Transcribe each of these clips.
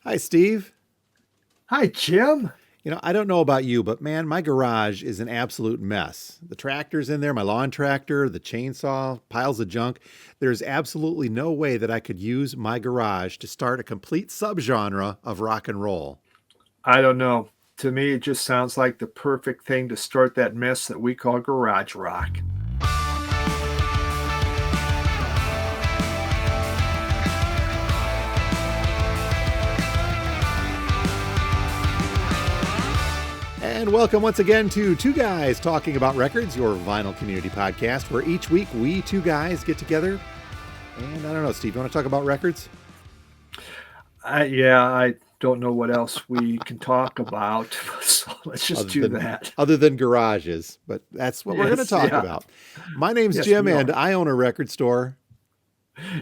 Hi, Steve. Hi, Jim. I don't know about you, but man, my garage is an absolute mess. The tractor's in there, my lawn tractor, the chainsaw, piles of junk. There's absolutely no way that I could use my garage to start a complete subgenre of rock and roll. I don't know. To me, it just sounds like the perfect thing to start that mess that we call garage rock. And welcome once again to Two Guys Talking About Records, your vinyl community podcast, where each week we two guys get together. And I don't know, Steve, you want to talk about records? I don't know what else we can talk about, so let's just Other do than that. other than garages, but that's what we're going to Yes, talk yeah. about. My name's Yes, Jim, we and are. I own a record store.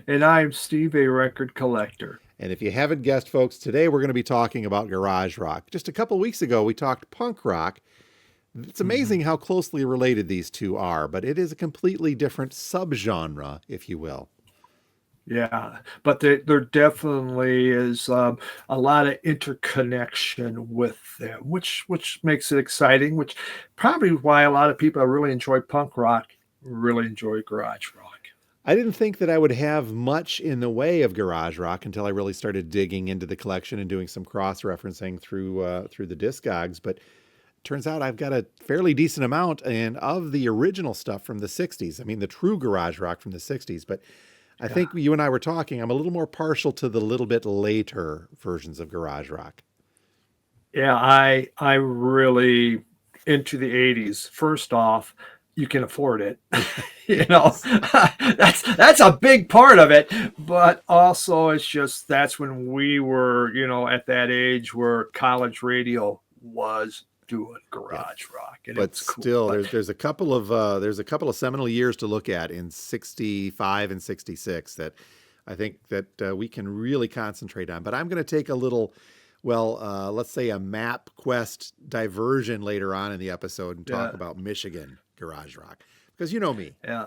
And I'm Steve, a record collector. And if you haven't guessed, folks, today we're going to be talking about garage rock. Just a couple weeks ago, we talked punk rock. It's Mhm. amazing how closely related these two are, but it is a completely different subgenre, if you will. Yeah, but there definitely is a lot of interconnection with them, which makes it exciting. Which probably why a lot of people that really enjoy punk rock really enjoy garage rock. I didn't think that I would have much in the way of garage rock until I really started digging into the collection and doing some cross-referencing through the Discogs. But turns out I've got a fairly decent amount and of the original stuff from the 60s. I mean, the true garage rock from the 60s. But I Yeah, think you and I were talking, I'm a little more partial to the little bit later versions of garage rock. yeah. I really into the '80s. First off, you can afford it. Yes. That's a big part of it, but also it's just that's when we were at that age where college radio was doing Yeah. garage rock and it But was cool. still, But there's a couple of seminal years to look at in '65 and '66 that I think that we can really concentrate on. But I'm going to take a little, let's say a map quest diversion later on in the episode and talk yeah, about Michigan garage rock because you know me. yeah.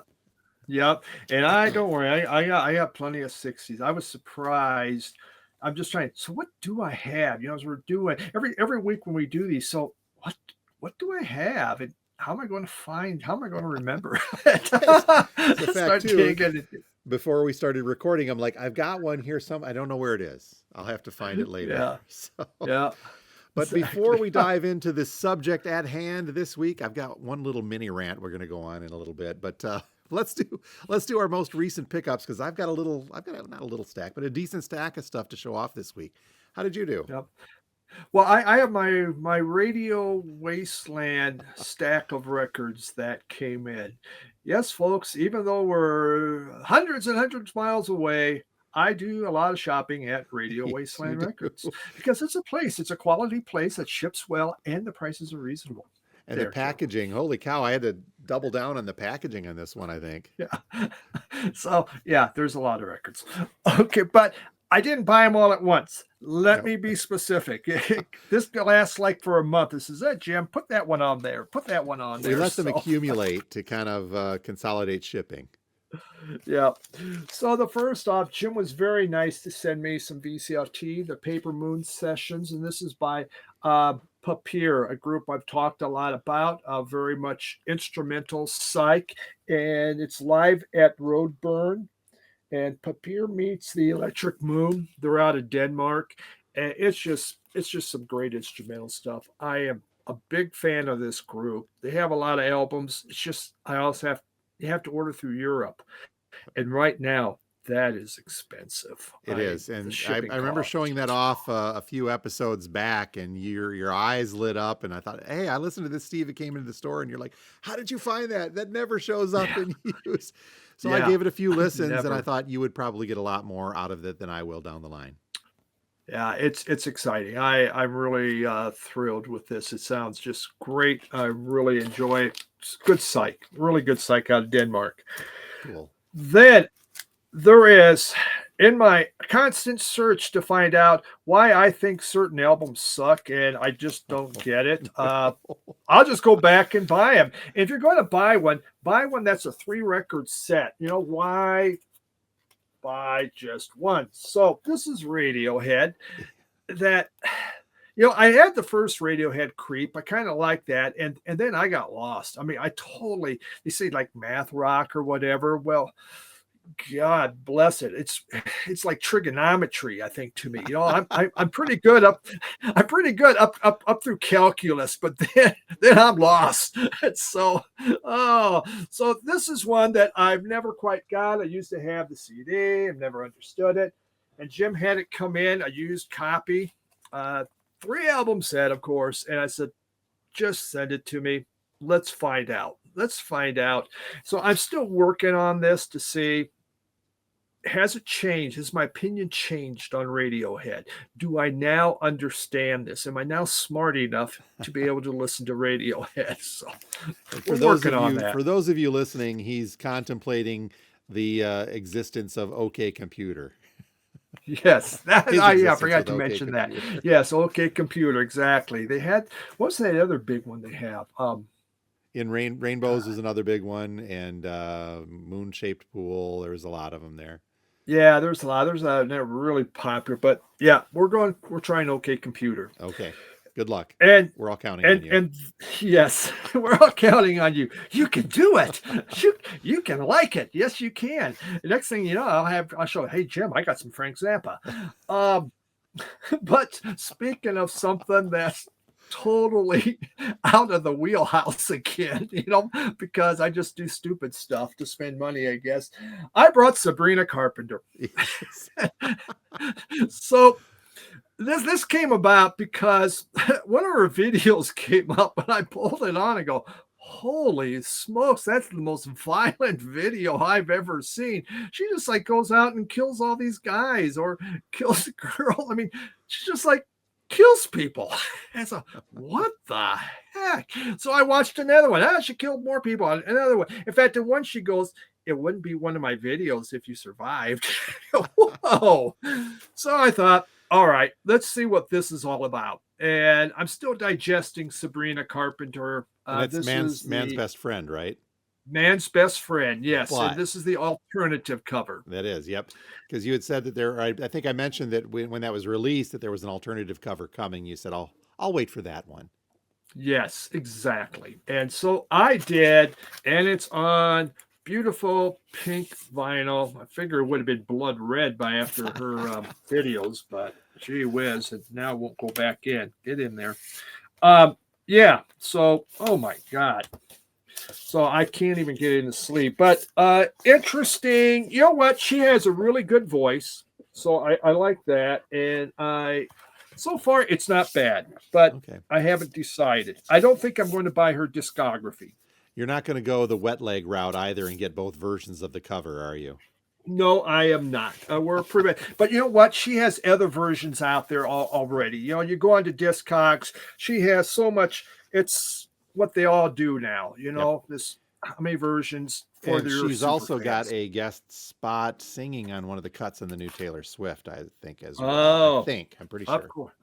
Yep. And I don't worry, I got plenty of '60s. I was surprised. I'm just trying. So what do I have? As we're doing every week when we do these. So what do I have? And how am I going to find? How am I going to remember? As, as a fact, Start too, digging. before we started recording, I'm like, I've got one here. I don't know where it is. I'll have to find it later. Yeah. So. Yeah. But before Exactly. we dive into the subject at hand this week, I've got one little mini rant we're going to go on in a little bit. But let's do our most recent pickups because not a little stack, but a decent stack of stuff to show off this week. How did you do? Yep. Well, I have my Radio Wasteland stack of records that came in. Yes, folks, even though we're hundreds and hundreds of miles away, I do a lot of shopping at Radio Yes, you Wasteland do. Records because it's a quality place that ships well and the prices are reasonable. And the There, Jim. packaging, holy cow! I had to double down on the packaging on this one. I think. Yeah. So, yeah, there's a lot of records. Okay, but I didn't buy them all at once. Let No, me be specific. This lasts like for a month. This is it, Jim. Put that one on there. Put that one on we there. let them So, accumulate to kind of consolidate shipping. yeah. So the first off, Jim was very nice to send me some VCRT, the Paper Moon Sessions, and this is by Papier, a group I've talked a lot about, very much instrumental psych, and it's live at Roadburn. And Papier meets the Electric Moon. They're out of Denmark, and it's just some great instrumental stuff. I am a big fan of this group. They have a lot of albums. It's just I also have you have to order through Europe, and right now that is expensive. It is, The and I shipping remember showing cost. that off a few episodes back, and your eyes lit up, and I thought, hey, I listened to this, Steve. It came into the store, and you're like, how did you find that? That never shows up Yeah, in use. So I yeah, gave it a few listens, and I never. thought you would probably get a lot more out of it than I will down the line. Yeah, it's exciting. I'm really thrilled with this. It sounds just great. I really enjoy it. It's good psych, really good psych out of Denmark. Cool. Then there is in my constant search to find out why I think certain albums suck and I just don't get it. I'll just go back and buy them. If you're going to buy one that's a 3 record set. Why buy just one? So this is Radiohead. that I had the first Radiohead creep. I kind of like that, and then I got lost. I mean, I totally. You say like math rock or whatever. Well, God bless it. It's like trigonometry, I think, to me. I'm pretty good up. I'm pretty good up through calculus, but then I'm lost. So so this is one that I've never quite got. I used to have the CD. I've never understood it, and Jim had it come in a used copy, 3 album set, of course, and I said, just send it to me. Let's find out. Let's find out. So I'm still working on this to see, has it changed? Has my opinion changed on Radiohead? Do I now understand this? Am I now smart enough to be able to listen to Radiohead? So we're working on that. For those of you listening, he's contemplating the existence of OK Computer. Yes, that His I existence forgot with to OK mention that. Computer. Yes, OK Computer, exactly. They had, what's that other big one they have? In Rainbows was another big one, and Moon Shaped Pool. There was a lot of them there. Yeah, there's a lot. They're really popular, but yeah, we're trying OK Computer. Okay. Good luck. And We're all counting on you. and yes, we're all counting on you. You can do it. You can like it. Yes, you can. The next thing you know, I'll show. Hey Jim, I got some Frank Zappa. But speaking of something that's totally out of the wheelhouse again, because I just do stupid stuff to spend money, I guess. I brought Sabrina Carpenter. So this came about because one of her videos came up and I pulled it on and go, holy smokes, that's the most violent video I've ever seen. She just like goes out and kills all these guys or kills a girl. I mean, she just like kills people. And so what the heck? So I watched another one. She killed more people. Another one. In fact, the one she goes, it wouldn't be one of my videos if you survived. Whoa. So I thought, all right, let's see what this is all about. And I'm still digesting Sabrina Carpenter. And This it's is man's best friend, right? Man's Best Friend. Yes. But and this is the alternative cover. that is, yep. Because you had said that I think I mentioned that when that was released, that there was an alternative cover coming. You said, I'll wait for that one. Yes, exactly. And so I did, and it's on beautiful pink vinyl. I figure it would have been blood red by after her videos, but gee whiz, it now won't go back in. Get in there. Yeah. So, oh my God. So I can't even get into sleep. But interesting. You know what? She has a really good voice. So I like that. And so far it's not bad, but Okay. I haven't decided. I don't think I'm going to buy her discography. You're not going to go the wet leg route either and get both versions of the cover, are you? No, I am not. We're pretty bad. But you know what? She has other versions out there already. You go onto Discogs. She has so much. It's what they all do now. Yep. This how many versions for And their she's super also got fans. a guest spot singing on one of the cuts in the new Taylor Swift, I think, as well. Oh, I'm pretty of sure. course.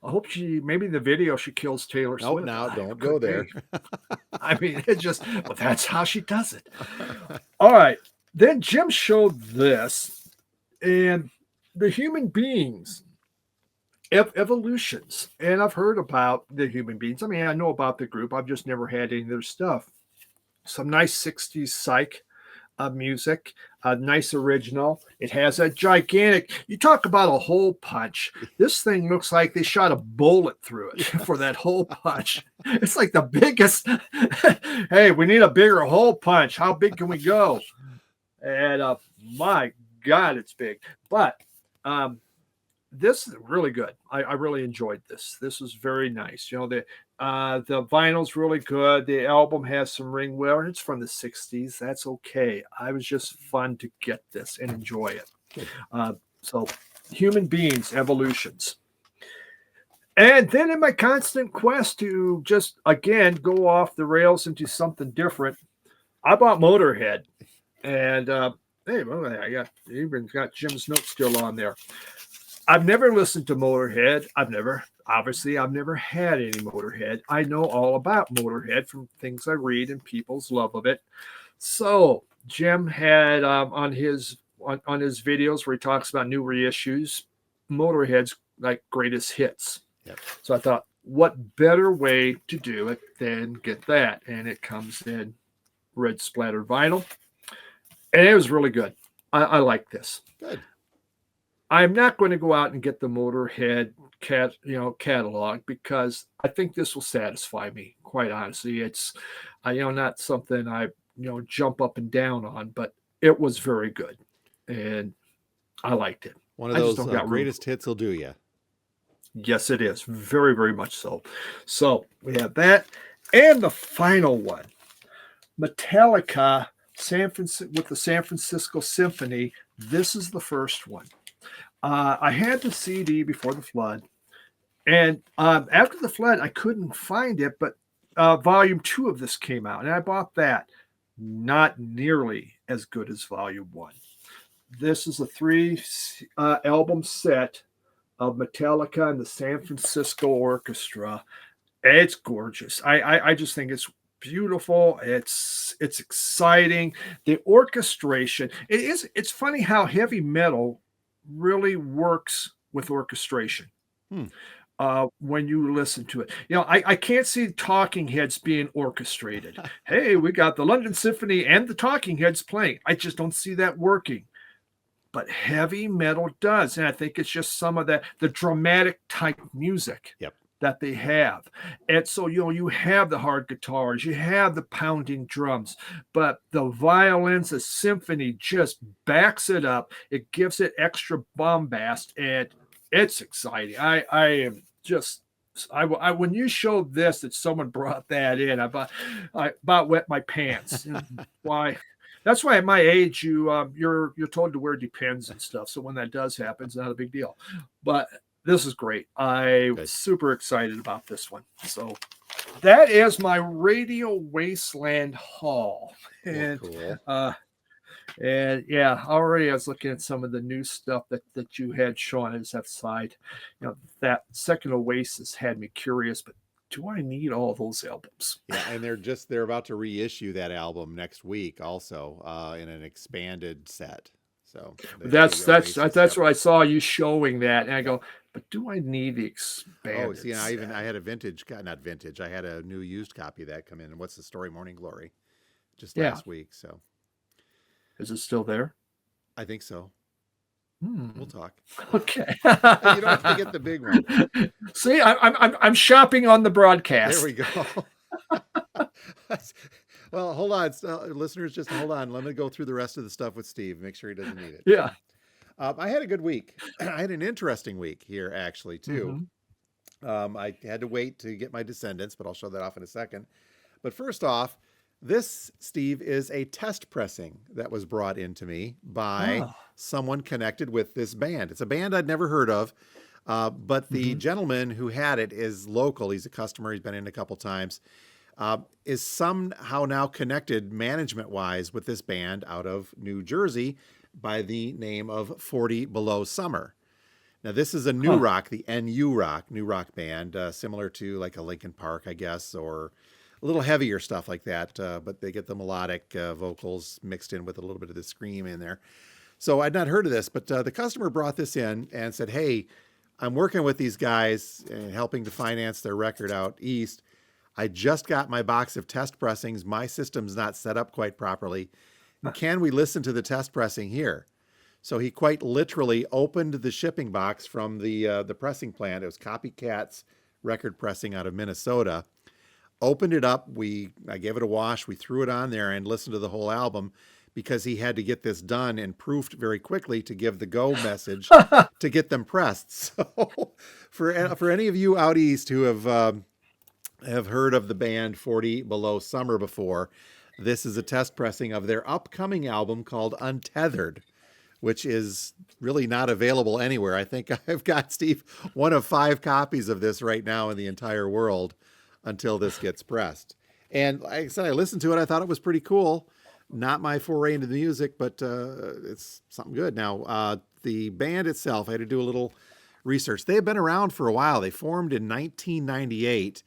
I hope maybe the video she kills Taylor Nope, Swift. now don't go there. I mean, well, that's how she does it. All right. Then Jim showed this, and the human beings, evolutions. And I've heard about the human beings. I mean, I know about the group. I've just never had any of their stuff. Some nice 60s psych music, a nice original. It has a gigantic, you talk about a hole punch. This thing looks like they shot a bullet through it for that hole punch. It's like the biggest. Hey, we need a bigger hole punch. How big can we go? And my God, it's big. But this is really good. I really enjoyed this. This was very nice. The vinyl's really good. The album has some ring wear. It's from the 60s. That's okay. I was just fun to get this and enjoy it. So human beings, evolutions. And then in my constant quest to just, again, go off the rails into something different, I bought Motorhead. And hey, I even got Jim's notes still on there. I've never listened to Motorhead. I've never had any Motorhead. I know all about Motorhead from things I read and people's love of it. So Jim had on his videos where he talks about new reissues, Motorhead's like greatest hits. Yep. So I thought, what better way to do it than get that? And it comes in red splattered vinyl, and it was really good. I like this. Good. I'm not going to go out and get the Motorhead catalog, because I think this will satisfy me. Quite honestly, it's not something I jump up and down on, but it was very good, and I liked it. One of I just those don't got room. greatest hits will do you. Yes, it is. Very, very much so. So we have that. And the final one, Metallica, with the San Francisco Symphony. This is the first one. I had the CD before the flood. And after the flood, I couldn't find it, but volume 2 of this came out, and I bought that. Not nearly as good as volume 1. This is a 3 album set of Metallica and the San Francisco Orchestra. It's gorgeous. I just think it's beautiful. It's exciting. The orchestration. It's funny how heavy metal really works with orchestration. When you listen to it, I can't see Talking Heads being orchestrated. Hey, we got the London Symphony and the Talking Heads playing. I just don't see that working. But heavy metal does, and I think it's just some of the dramatic type music that they have. And so you have the hard guitars, you have the pounding drums, but the violins, the symphony just backs it up. It gives it extra bombast, and it's exciting. I am just. When you showed this, that someone brought that in, I about wet my pants. Why? That's why at my age, you're told to wear Depends and stuff. So when that does happen, it's not a big deal. But this is great. I'm super excited about this one. So that is my Radio Wasteland haul. And cool. And yeah, already I was looking at some of the new stuff that you had shown us outside. That second Oasis had me curious, but do I need all those albums? Yeah, and they're about to reissue that album next week, also in an expanded set. So that's what I saw you showing that, and I go, but do I need the expanded? Oh, see, I had a not vintage. I had a new used copy of that come in. And What's the Story? Morning Glory, just last week. So, is it still there? I think so. We'll talk. Okay. You don't have to get the big one. See, I'm shopping on the broadcast. There we go. Well, hold on, listeners. Just hold on. Let me go through the rest of the stuff with Steve. Make sure he doesn't need it. Yeah. I had a good week. I had an interesting week here, actually, too. I had to wait to get my Descendants, but I'll show that off in a second. But first off, this, Steve, is a test pressing that was brought into me by someone connected with this band. It's a band I'd never heard of, but the gentleman who had it is local. He's a customer. He's been in a couple times. Is somehow now connected management-wise with this band out of New Jersey by the name of 40 Below Summer. Now, this is a new rock, the new rock band, similar to like a Linkin Park, I guess, or a little heavier stuff like that, but they get the melodic vocals mixed in with a little bit of the scream in there. So I'd not heard of this, but the customer brought this in and said, hey, I'm working with these guys and helping to finance their record out east. I just got my box of test pressings. My system's not set up quite properly. Can we listen to the test pressing here? So he quite literally opened the shipping box from the pressing plant. It was Copycat's record pressing out of Minnesota. Opened it up. I gave it a wash. We threw it on there and listened to the whole album because he had to get this done and proofed very quickly to give the go message to get them pressed. So for any of you out east who have heard of the band 40 Below Summer before, this is a test pressing of their upcoming album called Untethered, which is really not available anywhere. I think I've got, Steve, one of 5 copies of this right now in the entire world until this gets pressed. And like I said, I listened to it. I thought it was pretty cool. Not my foray into the music, but it's something good. Now, the band itself, I had to do a little research. They have been around for a while. They formed in 1998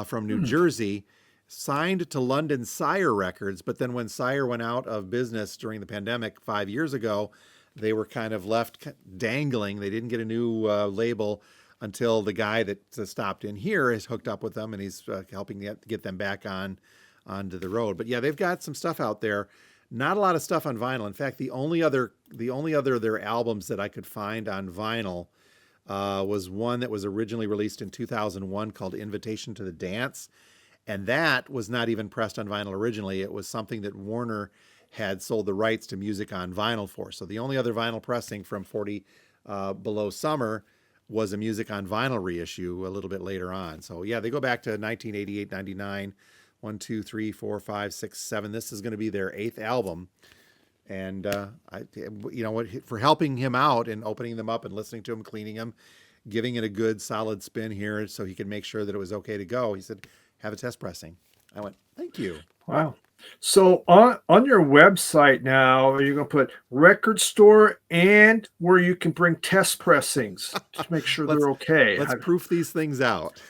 from New Jersey, signed to London Sire Records, but then when Sire went out of business during the pandemic 5 years ago, they were kind of left dangling. They didn't get a new label until the guy that stopped in here is hooked up with them, and he's helping get them back onto the road. But yeah, they've got some stuff out there. Not a lot of stuff on vinyl. In fact, the only other of their albums that I could find on vinyl was one that was originally released in 2001 called Invitation to the Dance. And that was not even pressed on vinyl originally. It was something that Warner had sold the rights to music on vinyl for. So the only other vinyl pressing from 40 Below Summer was a music on vinyl reissue a little bit later on. So yeah, they go back to 1988, 99, 1, 2, 3, 4, 5, 6, 7. This is going to be their 8th album. And for helping him out and opening them up and listening to him, cleaning them, giving it a good solid spin here so he could make sure that it was okay to go. He said, have a test pressing. I went, thank you. Wow. So on your website now, are you going to put record store and where you can bring test pressings to make sure they're okay? Let's proof these things out.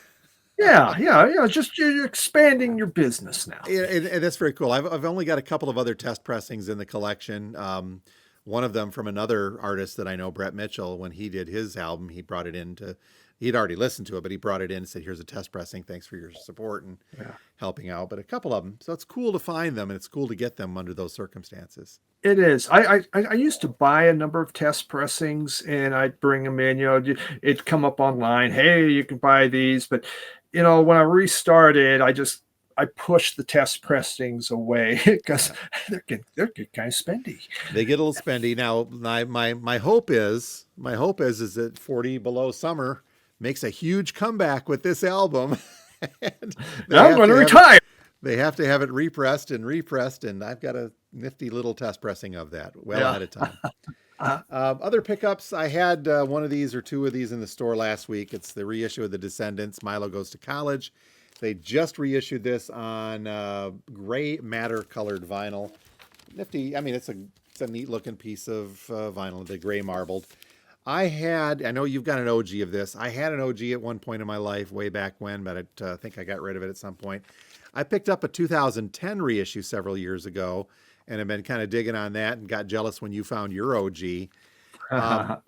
Yeah. Just you're expanding your business now. And that's very cool. I've only got a couple of other test pressings in the collection. One of them from another artist that I know, Brett Mitchell. When he did his album, he brought it he'd already listened to it, but he brought it in and said, here's a test pressing. Thanks for your support and helping out. But a couple of them. So it's cool to find them, and it's cool to get them under those circumstances. It is. I used to buy a number of test pressings, and I'd bring them in. It'd come up online. Hey, you can buy these. But, when I restarted, I pushed the test pressings away because they're getting kind of spendy. They get a little spendy. Now, my hope is that 40 Below Summer makes a huge comeback with this album. I'm going to retire. They have to have it repressed, and I've got a nifty little test pressing of that ahead of time. Other pickups, I had one of these or two of these in the store last week. It's the reissue of The Descendants, Milo Goes to College. They just reissued this on gray matter colored vinyl. Nifty. I mean, it's a neat looking piece of vinyl, the gray marbled. I know you've got an OG of this. I had an OG at one point in my life way back when, but I think I got rid of it at some point. I picked up a 2010 reissue several years ago, and I've been kind of digging on that and got jealous when you found your OG. But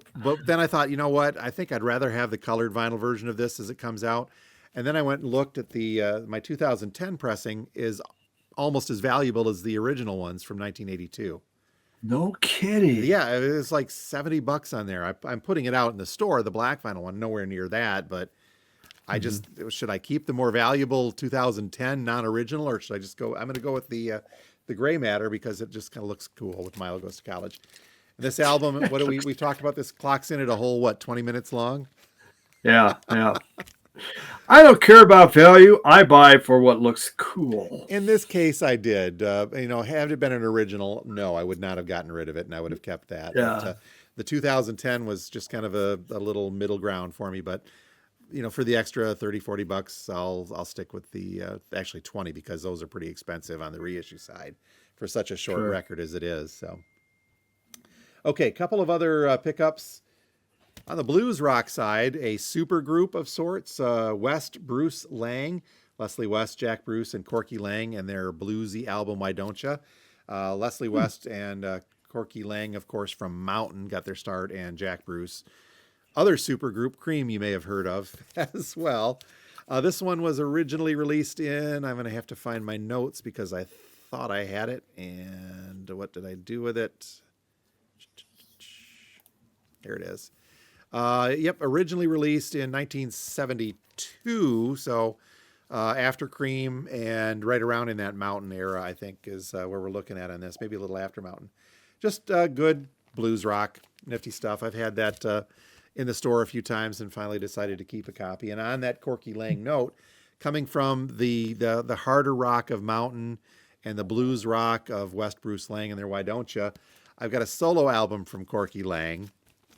then I thought, you know what? I think I'd rather have the colored vinyl version of this as it comes out. And then I went and looked at my 2010 pressing is almost as valuable as the original ones from 1982. No kidding. Yeah, it was like $70 on there. I'm putting it out in the store, the black vinyl one, nowhere near that. But should I keep the more valuable 2010 non-original, or should I just go? I'm going to go with the gray matter because it just kind of looks cool with Milo Goes to College. And this album, what do we talked about? This clocks in at a whole 20 minutes long. Yeah. I don't care about value. I buy for what looks cool. In this case, I did. Had it been an original, no, I would not have gotten rid of it, and I would have kept that. Yeah. But, the 2010 was just kind of a little middle ground for me. But, for the extra $30-$40, I'll stick with the actually 20 because those are pretty expensive on the reissue side for such a short record as it is. So, okay, a couple of other pickups. On the blues rock side, a super group of sorts, West, Bruce, Lang, Leslie West, Jack Bruce, and Corky Lang, and their bluesy album, Why Don't Ya? Leslie West and Corky Lang, of course, from Mountain, got their start, and Jack Bruce. Other super group, Cream, you may have heard of as well. This one was originally released I'm going to have to find my notes because I thought I had it, and what did I do with it? There it is. Originally released in 1972, so after Cream and right around in that Mountain era, I think is where we're looking at on this, maybe a little after Mountain. Just good blues rock, nifty stuff. I've had that in the store a few times and finally decided to keep a copy. And on that Corky Lang note, coming from the harder rock of Mountain and the blues rock of West Bruce Lang and their Why Don't Ya, I've got a solo album from Corky Lang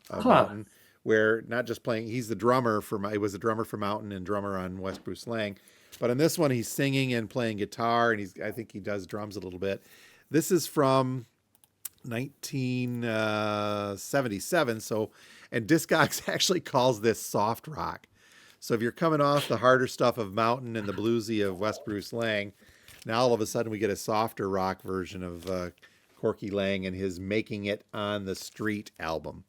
of Mountain, where not just playing, he was the drummer for Mountain and drummer on West Bruce Lang. But on this one, he's singing and playing guitar, and I think he does drums a little bit. This is from 1977. And Discogs actually calls this soft rock. So if you're coming off the harder stuff of Mountain and the bluesy of West Bruce Lang, now all of a sudden we get a softer rock version of Corky Lang and his Making It on the Street album.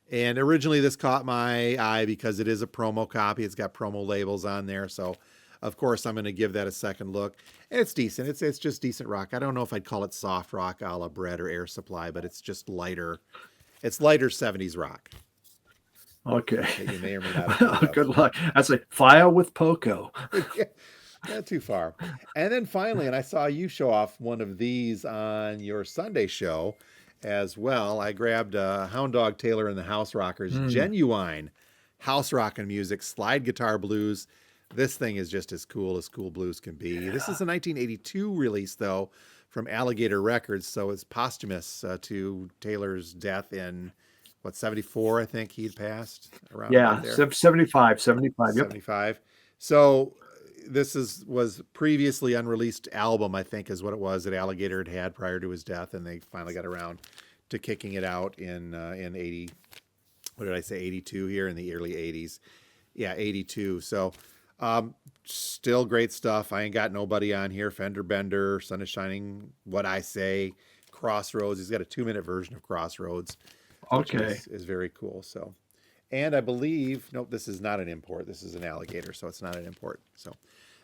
And originally this caught my eye because it is a promo copy. It's got promo labels on there. So of course I'm going to give that a second look. And it's decent. It's just decent rock. I don't know if I'd call it soft rock a la Bread or Air Supply, but it's just lighter. It's lighter 70s rock. Okay. That you may or may not have heard of. Good luck. That's a file with Poco. Yeah, not too far. And then finally, and I saw you show off one of these on your Sunday show as well. I grabbed Hound Dog Taylor and the House Rockers, genuine house rockin' music, slide guitar blues. This thing is just as cool blues can be. This is a 1982 release, though, from Alligator Records, so it's posthumous to Taylor's death in, 74, I think he'd passed around. Yeah, there. 75, yep. 75. So this was previously unreleased album, I think is what it was, that Alligator had prior to his death, and they finally got around to kicking it out in 80, what did I say, 82 here in the early 80s. Yeah, 82. So still great stuff. I Ain't Got Nobody on here, Fender Bender, Sun is Shining, What I Say, Crossroads. He's got a 2-minute version of Crossroads. Okay. Is very cool. So, and I believe, nope, this is not an import. This is an Alligator, so it's not an import. So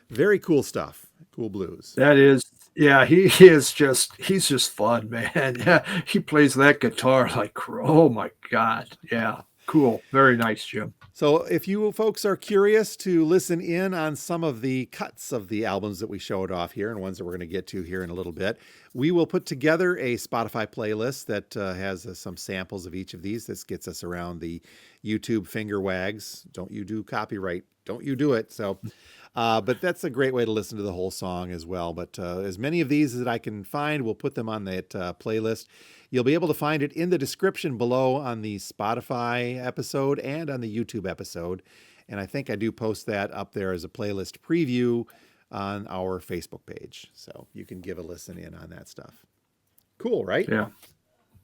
very cool stuff. Cool blues. That is, yeah, he's just fun, man. Yeah, he plays that guitar like, oh my God. Yeah, cool. Very nice, Jim. So if you folks are curious to listen in on some of the cuts of the albums that we showed off here and ones that we're going to get to here in a little bit, we will put together a Spotify playlist that has some samples of each of these. This gets us around the YouTube finger wags. Don't you do copyright. Don't you do it. So, but that's a great way to listen to the whole song as well. But as many of these as I can find, we'll put them on that playlist. You'll be able to find it in the description below on the Spotify episode and on the YouTube episode. And I think I do post that up there as a playlist preview on our Facebook page. So you can give a listen in on that stuff. Cool, right? Yeah.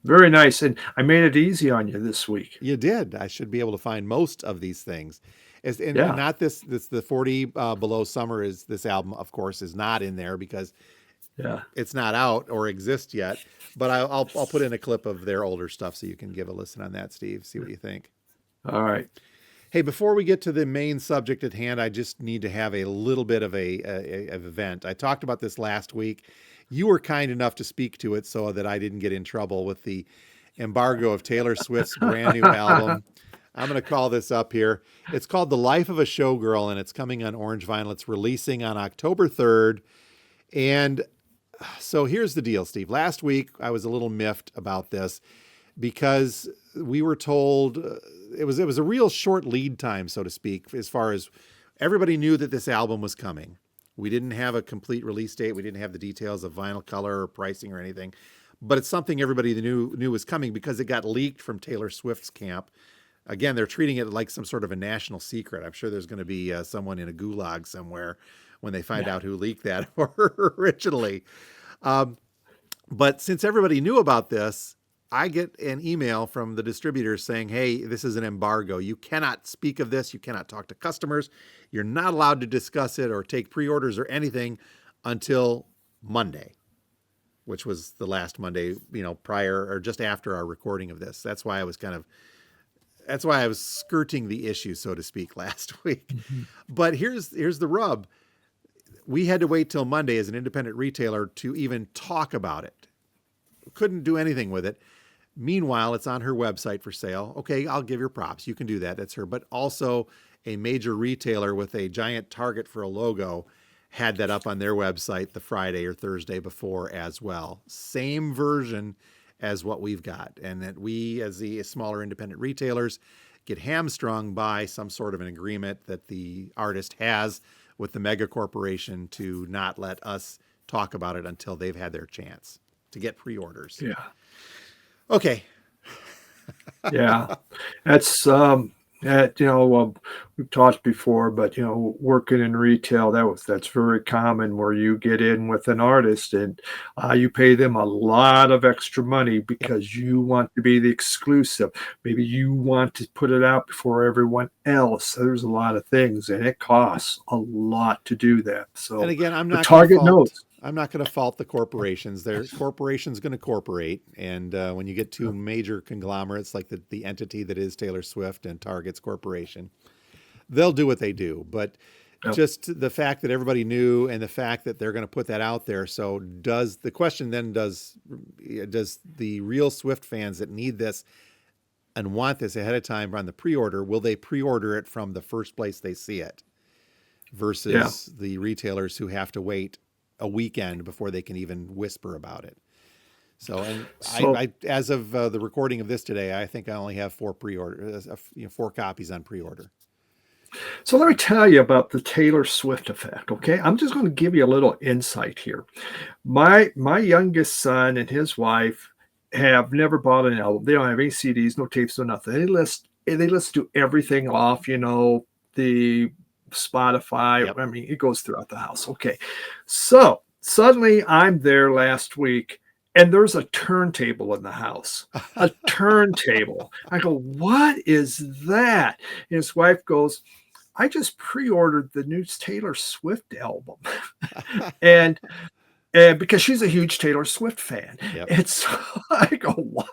Very nice. And I made it easy on you this week. You did. I should be able to find most of these things. And Yeah. not this, the 40 Below Summer is this album, of course, is not in there because it's not out or exist yet. But I'll put in a clip of their older stuff so you can give a listen on that, Steve. See what you think. All right. Hey, before we get to the main subject at hand, I just need to have a little bit of a event. I talked about this last week. You were kind enough to speak to it so that I didn't get in trouble with the embargo of Taylor Swift's brand new album. I'm going to call this up here. It's called The Life of a Showgirl, and it's coming on Orange Vinyl. It's releasing on October 3rd. And so here's the deal, Steve. Last week, I was a little miffed about this because we were told it was a real short lead time, so to speak, as far as everybody knew that this album was coming. We didn't have a complete release date. We didn't have the details of vinyl color or pricing or anything, but it's something everybody knew was coming because it got leaked from Taylor Swift's camp. Again, they're treating it like some sort of a national secret. I'm sure there's going to be someone in a gulag somewhere when they find out who leaked that originally. But since everybody knew about this, I get an email from the distributors saying, hey, this is an embargo. You cannot speak of this. You cannot talk to customers. You're not allowed to discuss it or take pre-orders or anything until Monday, which was the last Monday, prior or just after our recording of this. That's why I was skirting the issue, so to speak, last week. Mm-hmm. But here's the rub. We had to wait till Monday as an independent retailer to even talk about it. Couldn't do anything with it. Meanwhile, it's on her website for sale. Okay, I'll give her props. You can do that. That's her. But also a major retailer with a giant Target for a logo had that up on their website the Friday or Thursday before as well. Same version as what we've got. And that we, as the smaller independent retailers, get hamstrung by some sort of an agreement that the artist has with the mega corporation to not let us talk about it until they've had their chance to get pre-orders. Yeah. Okay. Yeah. That's, we've talked before, but, working in retail, that's very common where you get in with an artist and you pay them a lot of extra money because you want to be the exclusive. Maybe you want to put it out before everyone else. There's a lot of things and it costs a lot to do that. So, and again, I'm not Target knows. I'm not going to fault the corporations. Their corporation's going to corporate, and when you get two major conglomerates like the entity that is Taylor Swift and Target's corporation, they'll do what they do. But Yep. just the fact that everybody knew, and the fact that they're going to put that out there. So does the question then does the real Swift fans that need this and want this ahead of time on the pre-order, will they pre-order it from the first place they see it Yeah. versus the retailers who have to wait a weekend before they can even whisper about it? So, and So as of the recording of this today, I think I only have 4 copies on pre-order. So let me tell you about the Taylor Swift effect. Okay, I'm just going to give you a little insight here. My youngest son and his wife have never bought an album. They don't have any CDs, no tapes, no nothing. They listen to everything off, the Spotify. Yep. I mean, it goes throughout the house. Okay, so suddenly I'm there last week. And there's a turntable in the house, a turntable. I go, what is that? And his wife goes, I just pre-ordered the new Taylor Swift album. and and because she's a huge Taylor Swift fan. Yep. And so I go, what?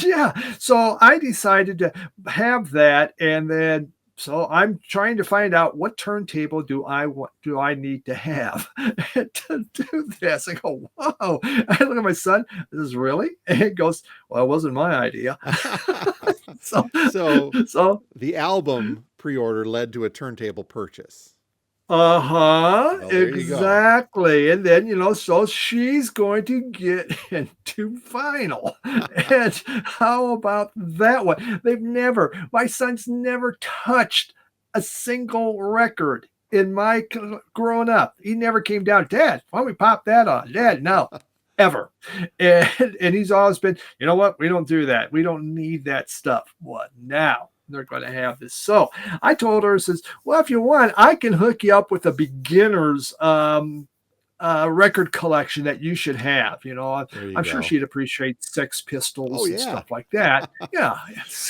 Yeah. So I decided to have that. And then so I'm trying to find out what turntable do I need to have to do this. I go, whoa. I look at my son. This is really? And he goes, well, it wasn't my idea. so So so the album pre-order led to a turntable purchase. Uh-huh, Well, there you go. exactly. And then, so she's going to get into vinyl. And how about that one? My son's never touched a single record in my growing up. He never came down, Dad, why don't we pop that on? Dad, no, ever. And he's always been, you know what? We don't do that. We don't need that stuff. What now? They're going to have this. So I told her, says, well, if you want, I can hook you up with a beginner's record collection that you should have. There you I'm sure go. she'd appreciate Sex Oh Pistols and yeah. stuff like that. Yeah.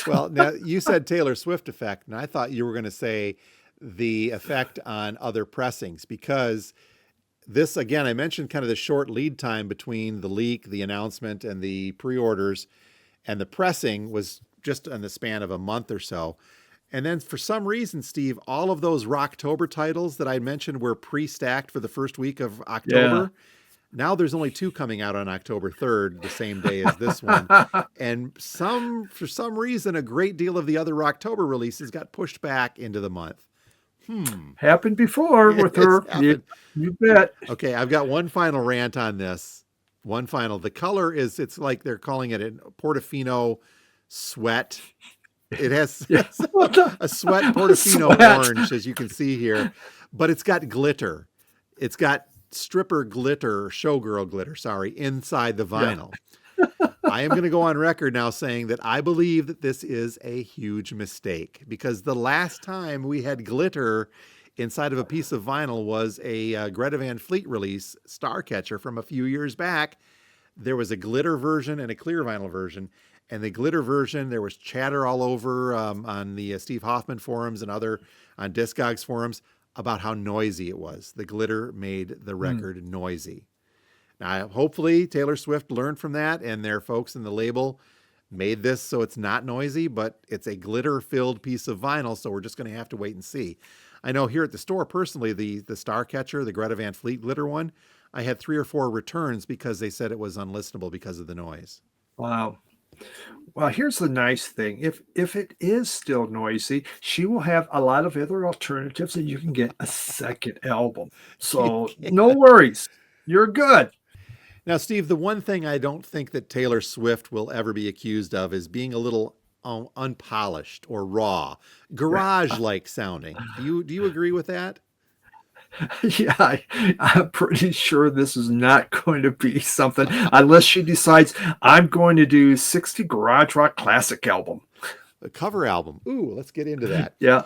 Well, now you said Taylor Swift effect, and I thought you were going to say the effect on other pressings, because this, again, I mentioned kind of the short lead time between the leak, the announcement, and the pre-orders, and the pressing was just in the span of a month or so. And then for some reason, Steve, all of those Rocktober titles that I mentioned were pre-stacked for the first week of Yeah. October. Now there's only 2 coming out on October 3rd, the same day as this one. And for some reason, a great deal of the other Rocktober releases got pushed back into the month. Happened before with It's her. happened. You bet. Okay, I've got one final rant on this. One final. The color it's like they're calling it a Portofino sweat. It has Yeah. a sweat Portofino Sweat. orange, as you can see here, but it's got glitter. It's got stripper glitter, showgirl glitter, sorry, inside the Yeah. vinyl. I am going to go on record now saying that I believe that this is a huge mistake, because the last time we had glitter inside of a piece of vinyl was a Greta Van Fleet release, Starcatcher, from a few years back. There was a glitter version and a clear vinyl version. And the glitter version, there was chatter all over on the Steve Hoffman forums and on Discogs forums about how noisy it was. The glitter made the record noisy. Now, hopefully Taylor Swift learned from that, and their folks in the label made this so it's not noisy, but it's a glitter-filled piece of vinyl, so we're just going to have to wait and see. I know here at the store, personally, the Starcatcher, the Greta Van Fleet glitter one, I had 3 or 4 returns because they said it was unlistenable because of the noise. Wow. Well, here's the nice thing. If it is still noisy, she will have a lot of other alternatives, and you can get a second album. So no worries. You're good. Now, Steve, the one thing I don't think that Taylor Swift will ever be accused of is being a little unpolished or raw, garage-like sounding. Do you agree with that? Yeah, I'm pretty sure this is not going to be something unless she decides I'm going to do 60 garage rock classic album. A cover album. Ooh, let's get into that. Yeah.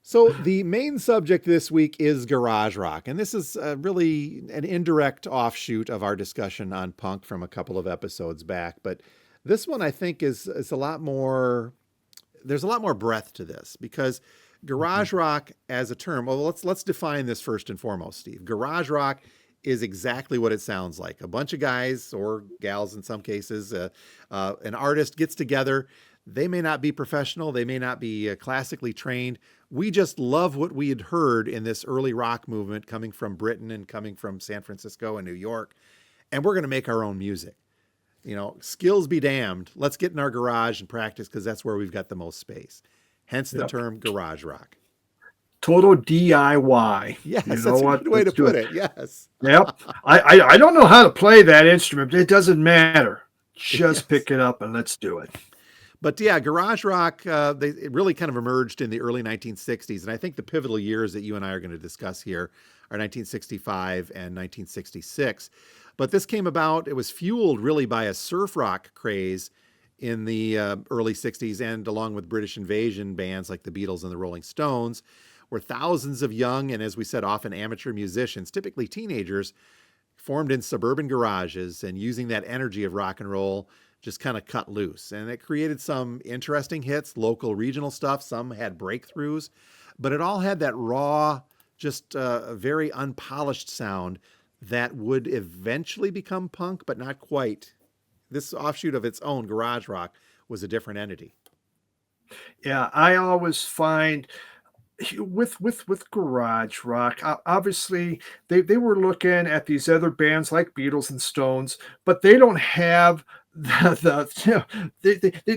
So the main subject this week is garage rock, and this is really an indirect offshoot of our discussion on punk from a couple of episodes back. But this one, I think, is a lot more. There's a lot more breadth to this, because garage rock as a term. Well, let's define this first and foremost, Steve. Garage rock is exactly what it sounds like. A bunch of guys or gals in some cases, an artist gets together. They may not be professional, they may not be classically trained. We just love what we had heard in this early rock movement coming from Britain and coming from San Francisco and New York, and we're going to make our own music. Skills be damned. Let's get in our garage and practice because that's where we've got the most space. Hence the Yep. term garage rock. Total DIY. Yes, You know that's a what? good way to Let's do put it. it. Yes. Yep. I don't know how to play that instrument. It doesn't matter. Just Yes. pick it up and let's do it. But yeah, garage rock, it really kind of emerged in the early 1960s. And I think the pivotal years that you and I are going to discuss here are 1965 and 1966. But this came about, it was fueled really by a surf rock craze in the early 60s, and along with British invasion bands like the Beatles and the Rolling Stones, where thousands of young and, as we said, often amateur musicians, typically teenagers, formed in suburban garages and using that energy of rock and roll just kind of cut loose. And it created some interesting hits, local, regional stuff. Some had breakthroughs, but it all had that raw, just very unpolished sound that would eventually become punk, but not quite. This offshoot of its own, garage rock, was a different entity. Yeah, I always find with garage rock, obviously they were looking at these other bands like Beatles and Stones, but they don't have they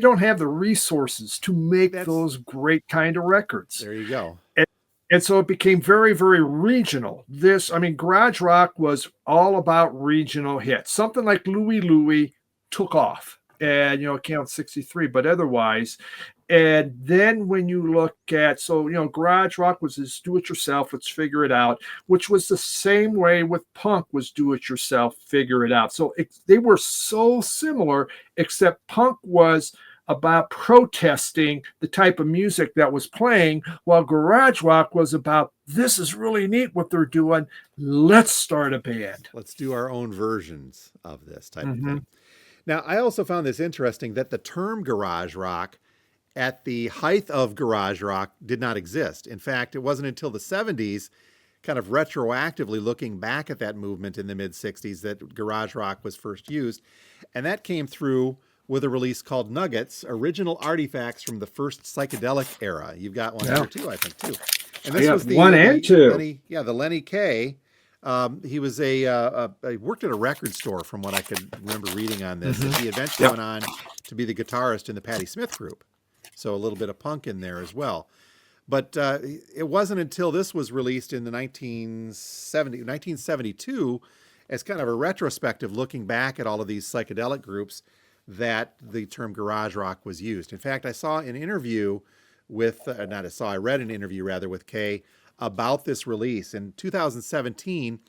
don't have the resources to make That's those great kind of records. There you go. And, and so it became very, very regional. Garage rock was all about regional hits. Something like Louie Louie took off, and it came out in 63, but otherwise. And then when you look at, garage rock was this do it yourself, let's figure it out, which was the same way with punk was do it yourself, figure it out. So they were so similar, except punk was about protesting the type of music that was playing, while garage rock was about, this is really neat what they're doing, let's start a band. Let's do our own versions of this type of Mm-hmm. thing. Now, I also found this interesting that the term garage rock at the height of garage rock did not exist. In fact, it wasn't until the 70s, kind of retroactively looking back at that movement in the mid 60s, that garage rock was first used. And that came through with a release called Nuggets, original artifacts from the first psychedelic era. You've got one here too, I think, too. And this was the one and two. the Lenny Kaye. He was he worked at a record store, from what I could remember reading on this. And he eventually went on to be the guitarist in the Patti Smith group. So a little bit of punk in there as well. But it wasn't until this was released in the 1972 as kind of a retrospective looking back at all of these psychedelic groups that the term garage rock was used. In fact, I saw an interview with, I read an interview rather with Kaye about this release. In 2017,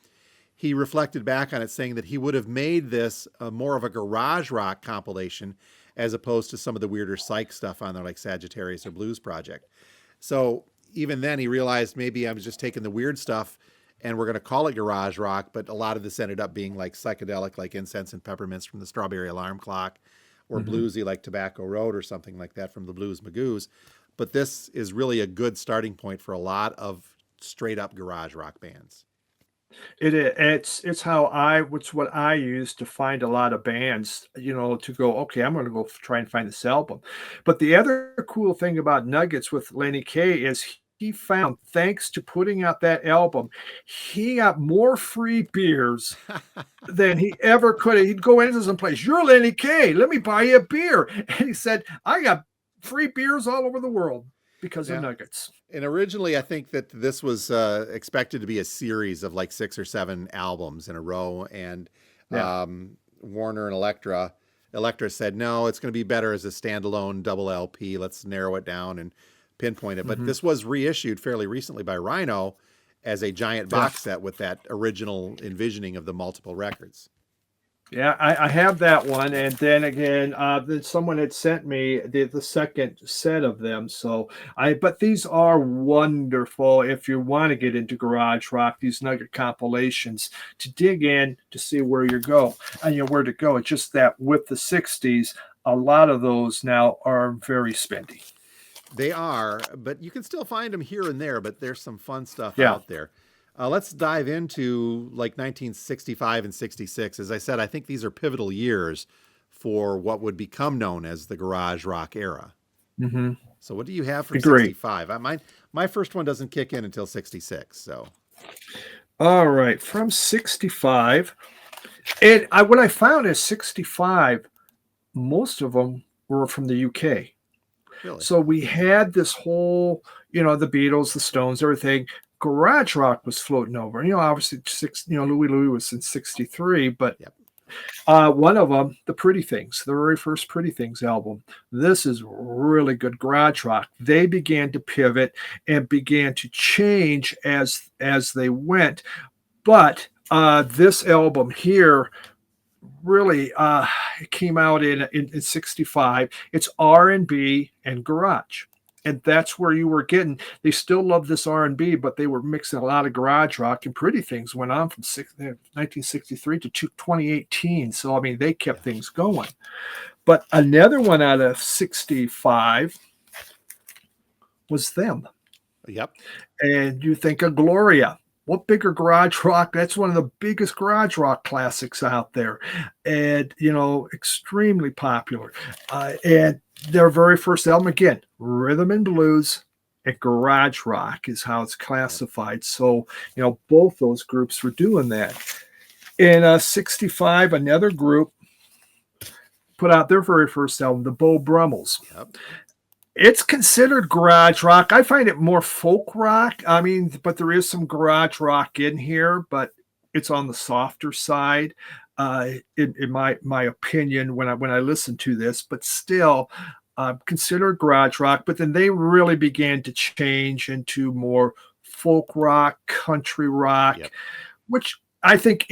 he reflected back on it saying that he would have made this more of a garage rock compilation as opposed to some of the weirder psych stuff on there like Sagittarius or Blues Project. So even then he realized maybe I was just taking the weird stuff and we're going to call it garage rock, but a lot of this ended up being like psychedelic, like Incense and Peppermints from the Strawberry Alarm Clock, or bluesy like Tobacco Road or something like that from the Blues Magoos. But this is really a good starting point for a lot of straight up garage rock bands. It's what I use to find a lot of bands, to go, okay, I'm going to go try and find this album. But the other cool thing about Nuggets with Lenny Kaye is he found, thanks to putting out that album, he got more free beers than he ever could. He'd go into some place, you're Lenny Kaye, let me buy you a beer. And he said, I got free beers all over the world because of Nuggets. And originally, I think that this was expected to be a series of like 6 or 7 albums in a row. And Warner and Elektra said, no, it's going to be better as a standalone double LP. Let's narrow it down and pinpoint it. But this was reissued fairly recently by Rhino as a giant box set with that original envisioning of the multiple records. Yeah, I have that one, and then again, then someone had sent me the second set of them. But these are wonderful if you want to get into garage rock. These Nugget compilations to dig in to see where you go and where to go. It's just that with the '60s, a lot of those now are very spendy. They are, but you can still find them here and there. But there's some fun stuff out there. Let's dive into like 1965 and 66. As I said, I think these are pivotal years for what would become known as the garage rock era. Hmm. So, what do you have from Agree. 65? My first one doesn't kick in until 66. So, All right, from 65. And what I found is 65, most of them were from the UK. really, So we had this whole, the Beatles, the Stones, everything. Garage rock was floating over. Obviously, Louis Louis was in 63, but yep, one of them, the Pretty Things, the very first Pretty Things album. This is really good garage rock. They began to pivot and began to change as they went. But this album here really it came out in 65. It's R&B and garage, and that's where you were getting. They still love this R&B, but they were mixing a lot of garage rock. And Pretty Things went on from 1963 to 2018. So I mean, they yeah, kept things going. But another one out of 65 was them. yep, And you think of Gloria. What bigger garage rock? That's one of the biggest garage rock classics out there, and extremely popular. And their very first album, again, rhythm and blues and garage rock is how it's yep, classified. So both those groups were doing that. In '65, another group put out their very first album, the Beau Brummels. yep, It's considered garage rock. I find it more folk rock. I mean, but there is some garage rock in here, but it's on the softer side, in my opinion when I listen to this. But still, considered garage rock. But then they really began to change into more folk rock, country rock, yep. which I think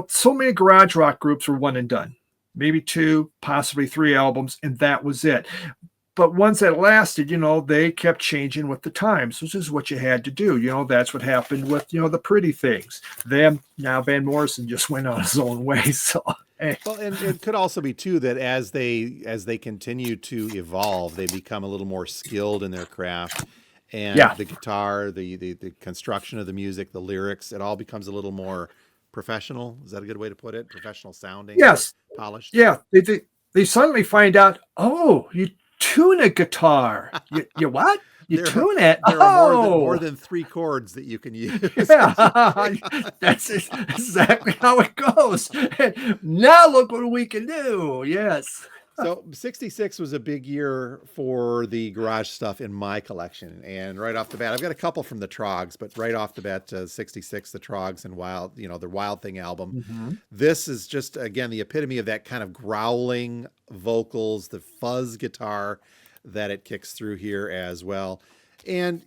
so many garage rock groups were one and done, maybe two, possibly three albums, and that was it. But ones that lasted, they kept changing with the times, which is what you had to do. That's what happened with, the Pretty Things. Them, now Van Morrison just went on his own way. So, hey. Well, and it could also be too that as they continue to evolve, they become a little more skilled in their craft, and Yeah, the guitar, the construction of the music, the lyrics, it all becomes a little more professional. Is that a good way to put it? Professional sounding or yes, polished? yeah. They suddenly find out, oh, you tune a guitar. You what? You There are tune it? there are more Oh, than three chords that you can use. yeah. That's exactly how it goes. Now look what we can do. Yes. So 66 was a big year for the garage stuff in my collection. And right off the bat, I've got a couple from the Trogs, but right off the bat, 66, the Trogs and Wild, the Wild Thing album. Hmm. This is just, again, the epitome of that kind of growling vocals, the fuzz guitar that it kicks through here as well. And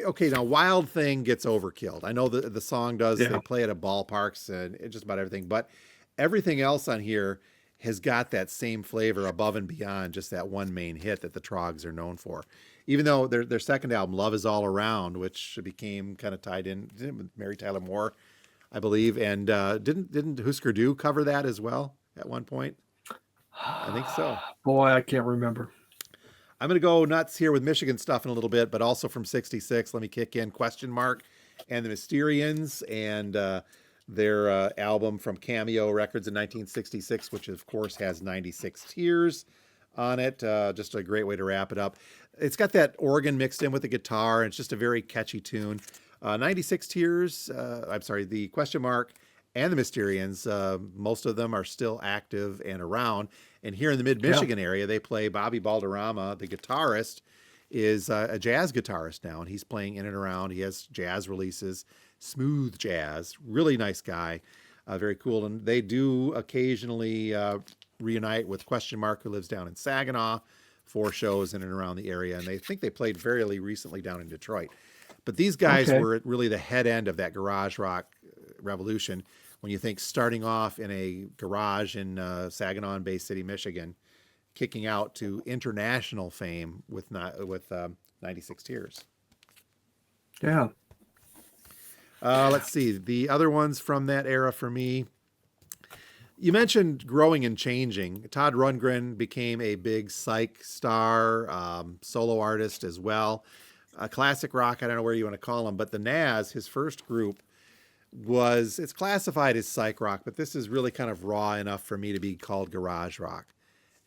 okay, now Wild Thing gets overkilled. I know the song does, they Yeah. play it at ballparks and just about everything, but everything else on here has got that same flavor above and beyond just that one main hit that the Trogs are known for. Even though their second album, Love Is All Around, which became kind of tied in with Mary Tyler Moore, I believe, and didn't Husker Du cover that as well at one point? I think so. Boy, I can't remember. I'm going to go nuts here with Michigan stuff in a little bit, but also from 66, let me kick in Question Mark and the Mysterians and their album from Cameo Records in 1966, which of course has 96 Tears on it. Just a great way to wrap it up. It's got that organ mixed in with the guitar, and it's just a very catchy tune. 96 Tears, I'm sorry, the Question Mark and the Mysterians, most of them are still active and around. And here in the Yeah. mid-Michigan area, they play Bobby Balderrama, the guitarist, is a jazz guitarist now, and he's playing in and around. He has jazz releases, smooth jazz, really nice guy, very cool. And they do occasionally reunite with Question Mark, who lives down in Saginaw, for shows in and around the area. And they think they played fairly recently down in Detroit. But these guys Okay. were at really the head end of that garage rock revolution. When you think starting off in a garage in Saginaw and Bay City, Michigan, kicking out to international fame with 96 Tears. Yeah. Let's see. The other ones from that era for me, you mentioned growing and changing. Todd Rundgren became a big psych star, solo artist as well. Classic rock, I don't know where you want to call him, but the Nas, his first group, it's classified as psych rock, but this is really kind of raw enough for me to be called garage rock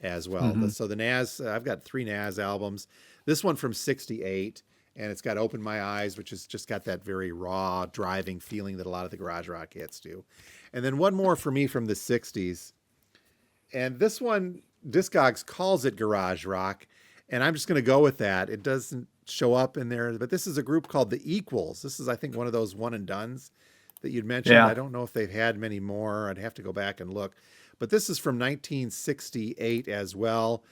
as well. Hmm. So the Nas, I've got 3 Nas albums. This one from '68, and it's got Open My Eyes, which has just got that very raw, driving feeling that a lot of the garage rock hits do. And then one more for me from the '60s, and this one, Discogs calls it garage rock, and I'm just going to go with that. It doesn't show up in there, but this is a group called the Equals. This is, I think, one of those one and dones that you'd mentioned. Yeah. I don't know if they've had many more. I'd have to go back and look. But this is from 1968 as well.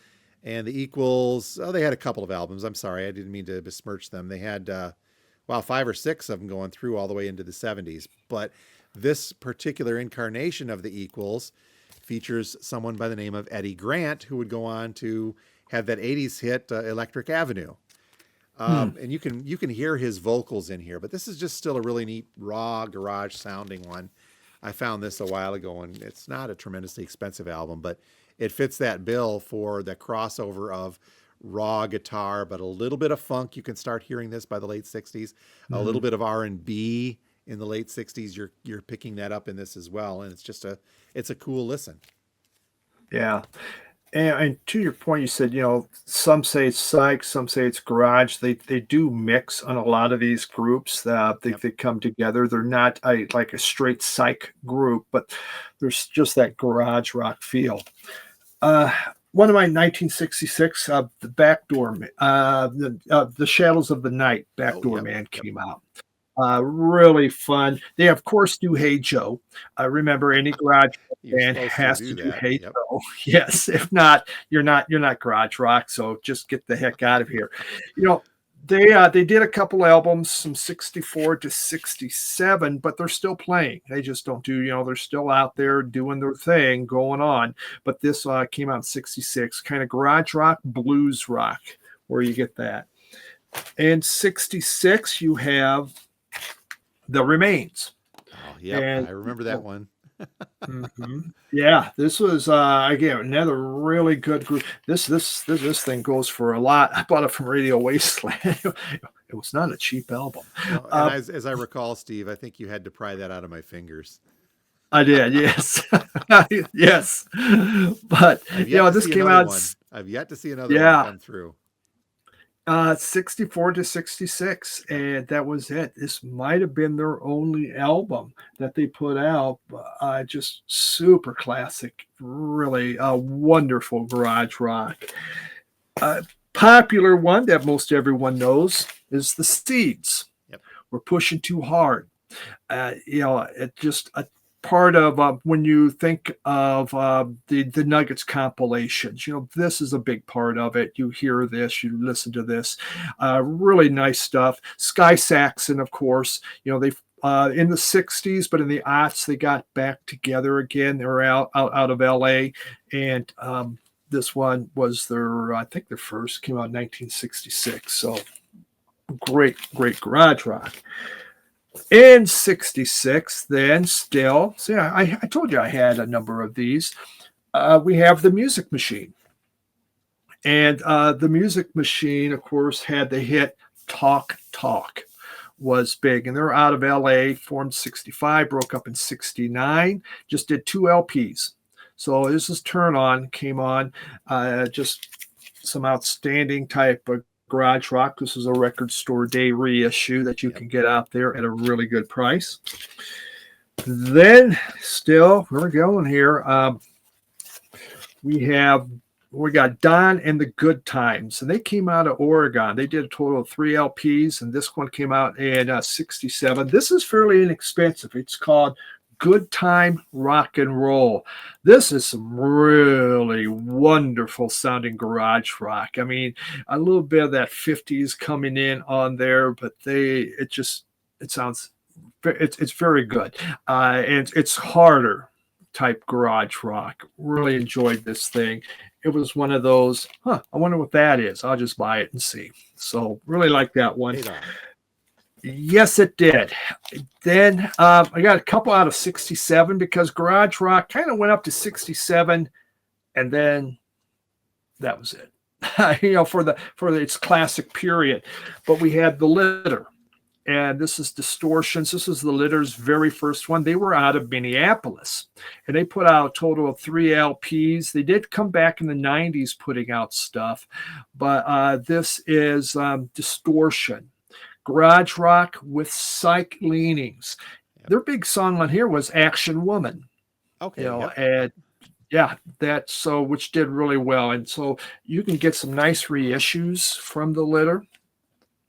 And the Equals, oh, they had a couple of albums. I'm sorry, I didn't mean to besmirch them. They had, 5 or 6 of them going through all the way into the '70s. But this particular incarnation of the Equals features someone by the name of Eddie Grant, who would go on to have that '80s hit, Electric Avenue. Hmm. And you can hear his vocals in here, but this is just still a really neat raw garage sounding one. I found this a while ago, and it's not a tremendously expensive album, but it fits that bill for the crossover of raw guitar, but a little bit of funk. You can start hearing this by the late '60s. A little Hmm. bit of R&B in the late '60s. You're picking that up in this as well, and it's a cool listen. Yeah. And to your point, you said, some say it's psych, some say it's garage. They do mix on a lot of these groups that Yep. they come together. They're not like a straight psych group, but there's just that garage rock feel. Uh, One of my 1966, the Backdoor, the Shadows of the Night, Oh, Backdoor yep, Man yep. came out. Really fun. They of course do Hey Joe. I remember any garage You're band supposed to has do to do that. Hey Yep. Joe. Yes, if not, you're not garage rock. So just get the heck out of here. You know, they did a couple albums from '64 to '67, but they're still playing. They just don't do. They're still out there doing their thing, going on. But this came out in '66, kind of garage rock, blues rock, where you get that. In '66, you have the Remains. Oh, yep. And I remember that one. yeah, this was again another really good group. This thing goes for a lot. I bought it from Radio Wasteland. It was not a cheap album. No, and Uh, as I recall, Steve, I think you had to pry that out of my fingers. I did, yes, yes. But I've yet to this see came another out. one. I've yet to see another one Yeah, come through. 64 to 66, and that was it. This might have been their only album that they put out. Just super classic, really wonderful garage rock. A popular one that most everyone knows is the Seeds. Yep. We're pushing too hard. It just a part of when you think of the Nuggets compilations. This is a big part of it. You hear this, you listen to this, really nice stuff. Sky Saxon, of course. They in the '60s, but in the aughts they got back together again. They were out of LA, and this one was I think their first, came out in 1966. So great garage rock. In '66, then still, see, I told you I had a number of these. We have the Music Machine. And the Music Machine, of course, had the hit Talk Talk, was big. And they're out of LA, formed '65, broke up in '69, just did 2 LPs. So this is Turn On, came on, just some outstanding type of garage rock. This is a record store day reissue that you Yep. can get out there at a really good price. Then still, we're going here. We got Don and the Good Times, and they came out of Oregon. They did a total of 3 LPs, and this one came out in '67. This is fairly inexpensive. It's called Good Time Rock and Roll. This is some really wonderful sounding garage rock. I mean, a little bit of that '50s coming in on there, but it sounds, it's very good. And it's harder type garage rock. Really enjoyed this thing. It was one of those, I wonder what that is. I'll just buy it and see. So really like that one. Paid off. Yes, it did. Then I got a couple out of '67 because garage rock kind of went up to '67, and then that was it. For its classic period. But we had the Litter. and this is Distortions. This is the Litter's very first one. They were out of Minneapolis, and they put out a total of 3 LPs. They did come back in the 90s putting out stuff, but this is Distortion, garage rock with psych leanings. Yep. Their big song on here was Action Woman. Okay. You know, Yep. and yeah, that's so, which did really well. And so you can get some nice reissues from the Litter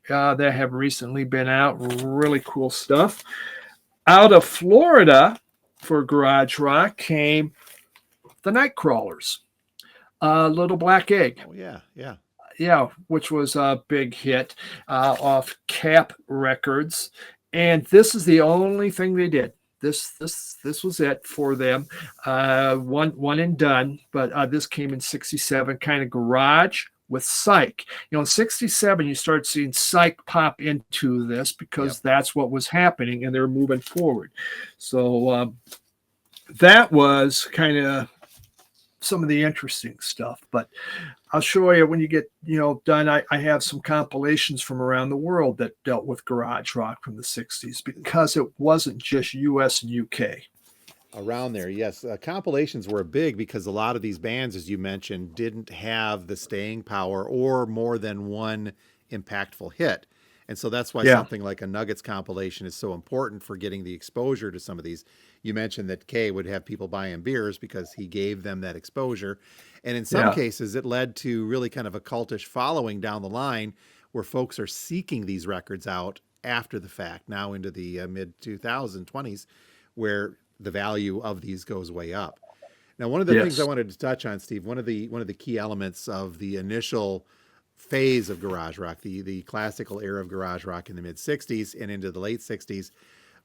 that have recently been out. Really cool stuff. Out of Florida for garage rock came the Nightcrawlers, Little Black Egg. Oh yeah. Yeah. Yeah, which was a big hit off Cap Records. And this is the only thing they did. This was it for them. One and done. But this came in '67, kind of garage with psych. You know, in '67, you start seeing psych pop into this because that's what was happening, and they're moving forward. So that was kind of some of the interesting stuff. But I'll show you when you get done. I have some compilations from around the world that dealt with garage rock from the '60s because it wasn't just US and UK. Around there, yes. Compilations were big because a lot of these bands, as you mentioned, didn't have the staying power or more than one impactful hit. And so that's why something like a Nuggets compilation is so important for getting the exposure to some of these. You mentioned that Kay would have people buying beers because he gave them that exposure. And in some cases, it led to really kind of a cultish following down the line where folks are seeking these records out after the fact, now into the mid 2020s, where the value of these goes way up. Now, one of the things I wanted to touch on, Steve, one of the key elements of the initial phase of garage rock, the classical era of garage rock in the mid 60s and into the late 60s,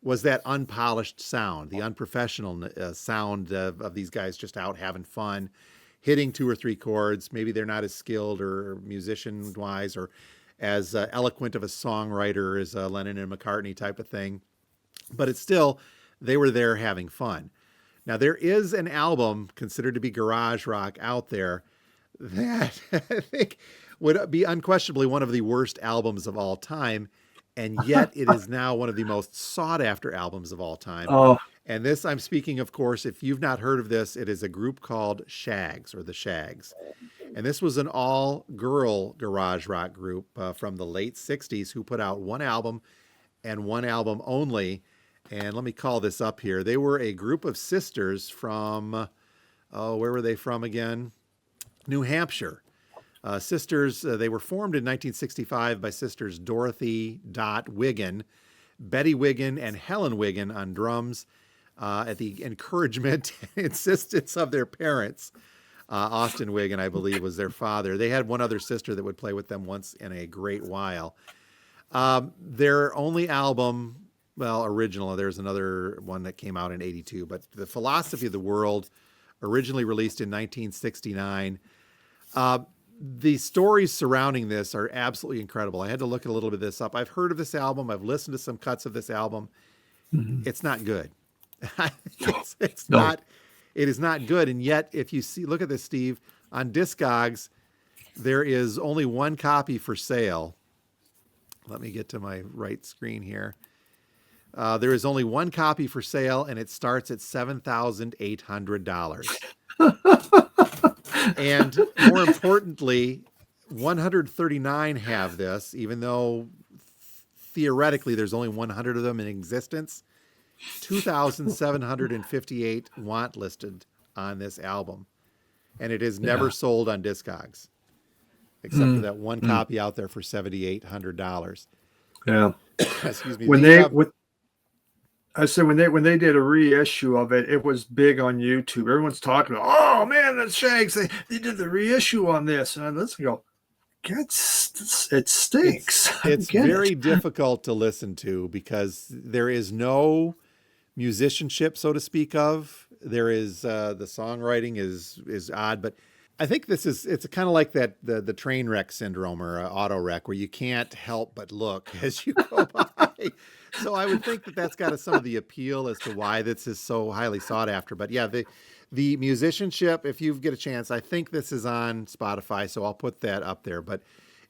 was that unpolished sound, the unprofessional sound of these guys just out having fun, hitting 2 or 3 chords. Maybe they're not as skilled or musician wise or as eloquent of a songwriter as Lennon and McCartney type of thing, but it's still, they were there having fun. Now, there is an album considered to be garage rock out there that I think would be unquestionably one of the worst albums of all time, and yet it is now one of the most sought after albums of all time. Oh, And this, I'm speaking, of course, if you've not heard of this, it is a group called Shaggs, or the Shaggs. And this was an all-girl garage rock group from the late 60s who put out one album and one album only. And let me call this up here. They were a group of sisters from, where were they from again? New Hampshire. Sisters, they were formed in 1965 by sisters Dorothy Dot Wiggin, Betty Wiggin, and Helen Wiggin on drums at the encouragement and insistence of their parents. Austin Wiggin, I believe, was their father. They had one other sister that would play with them once in a great while. Their only album, well, original, there's another one that came out in '82, but The Philosophy of the World, originally released in 1969. The stories surrounding this are absolutely incredible. I had to look a little bit of this up. I've heard of this album. I've listened to some cuts of this album. Mm-hmm. It's not good. It's not. It is not good. And yet, if you look at this, Steve, on Discogs, there is only one copy for sale. Let me get to my right screen here. There is only one copy for sale, and it starts at $7,800. And more importantly, 139 have this, even though theoretically there's only 100 of them in existence. 2,758 want listed on this album, and it is never sold on Discogs, except for that one copy out there for $7,800. Yeah. Excuse me. I said when they did a reissue of it, it was big on YouTube. Everyone's talking about, oh man, the Shaggs, they did the reissue on this, and let's go. It stinks. It's very difficult to listen to because there is no musicianship, so to speak, of. There is the songwriting is odd, but I think it's kind of like that the train wreck syndrome or auto wreck where you can't help but look as you go by. So I would think that that's got some of the appeal as to why this is so highly sought after. But yeah, the musicianship, if you get a chance, I think this is on Spotify, so I'll put that up there. But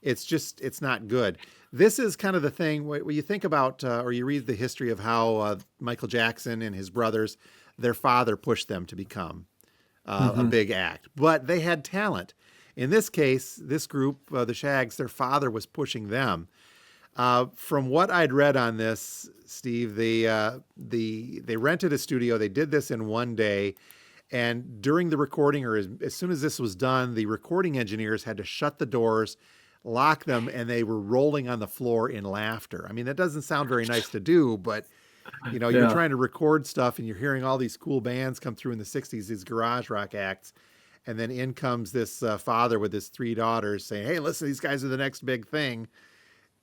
it's not good. This is kind of the thing when you think about or you read the history of how Michael Jackson and his brothers, their father pushed them to become a Hmm. big act, but they had talent. In this case, this group, the Shaggs, their father was pushing them. From what I'd read on this, Steve, they rented a studio. They did this in one day, and during the recording, or as soon as this was done, the recording engineers had to shut the doors, lock them, and they were rolling on the floor in laughter. I mean, that doesn't sound very nice to do, but you're Yeah. trying to record stuff, and you're hearing all these cool bands come through in the '60s, these garage rock acts, and then in comes this father with his three daughters saying, "Hey, listen, these guys are the next big thing."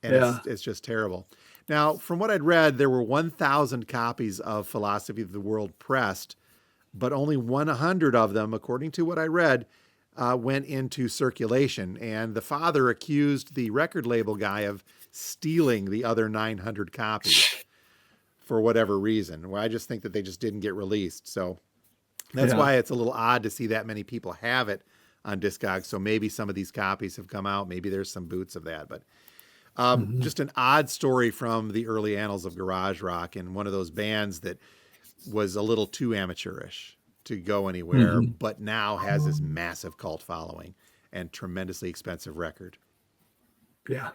And Yeah. it's just terrible. Now, from what I'd read, there were 1,000 copies of Philosophy of the World pressed, but only 100 of them, according to what I read, went into circulation. And the father accused the record label guy of stealing the other 900 copies for whatever reason. Well, I just think that they just didn't get released. So that's Yeah. why it's a little odd to see that many people have it on Discogs. So maybe some of these copies have come out. Maybe there's some boots of that, but Hmm. just an odd story from the early annals of garage rock, and one of those bands that was a little too amateurish to go anywhere, Hmm. but now has this massive cult following and tremendously expensive record. Yeah.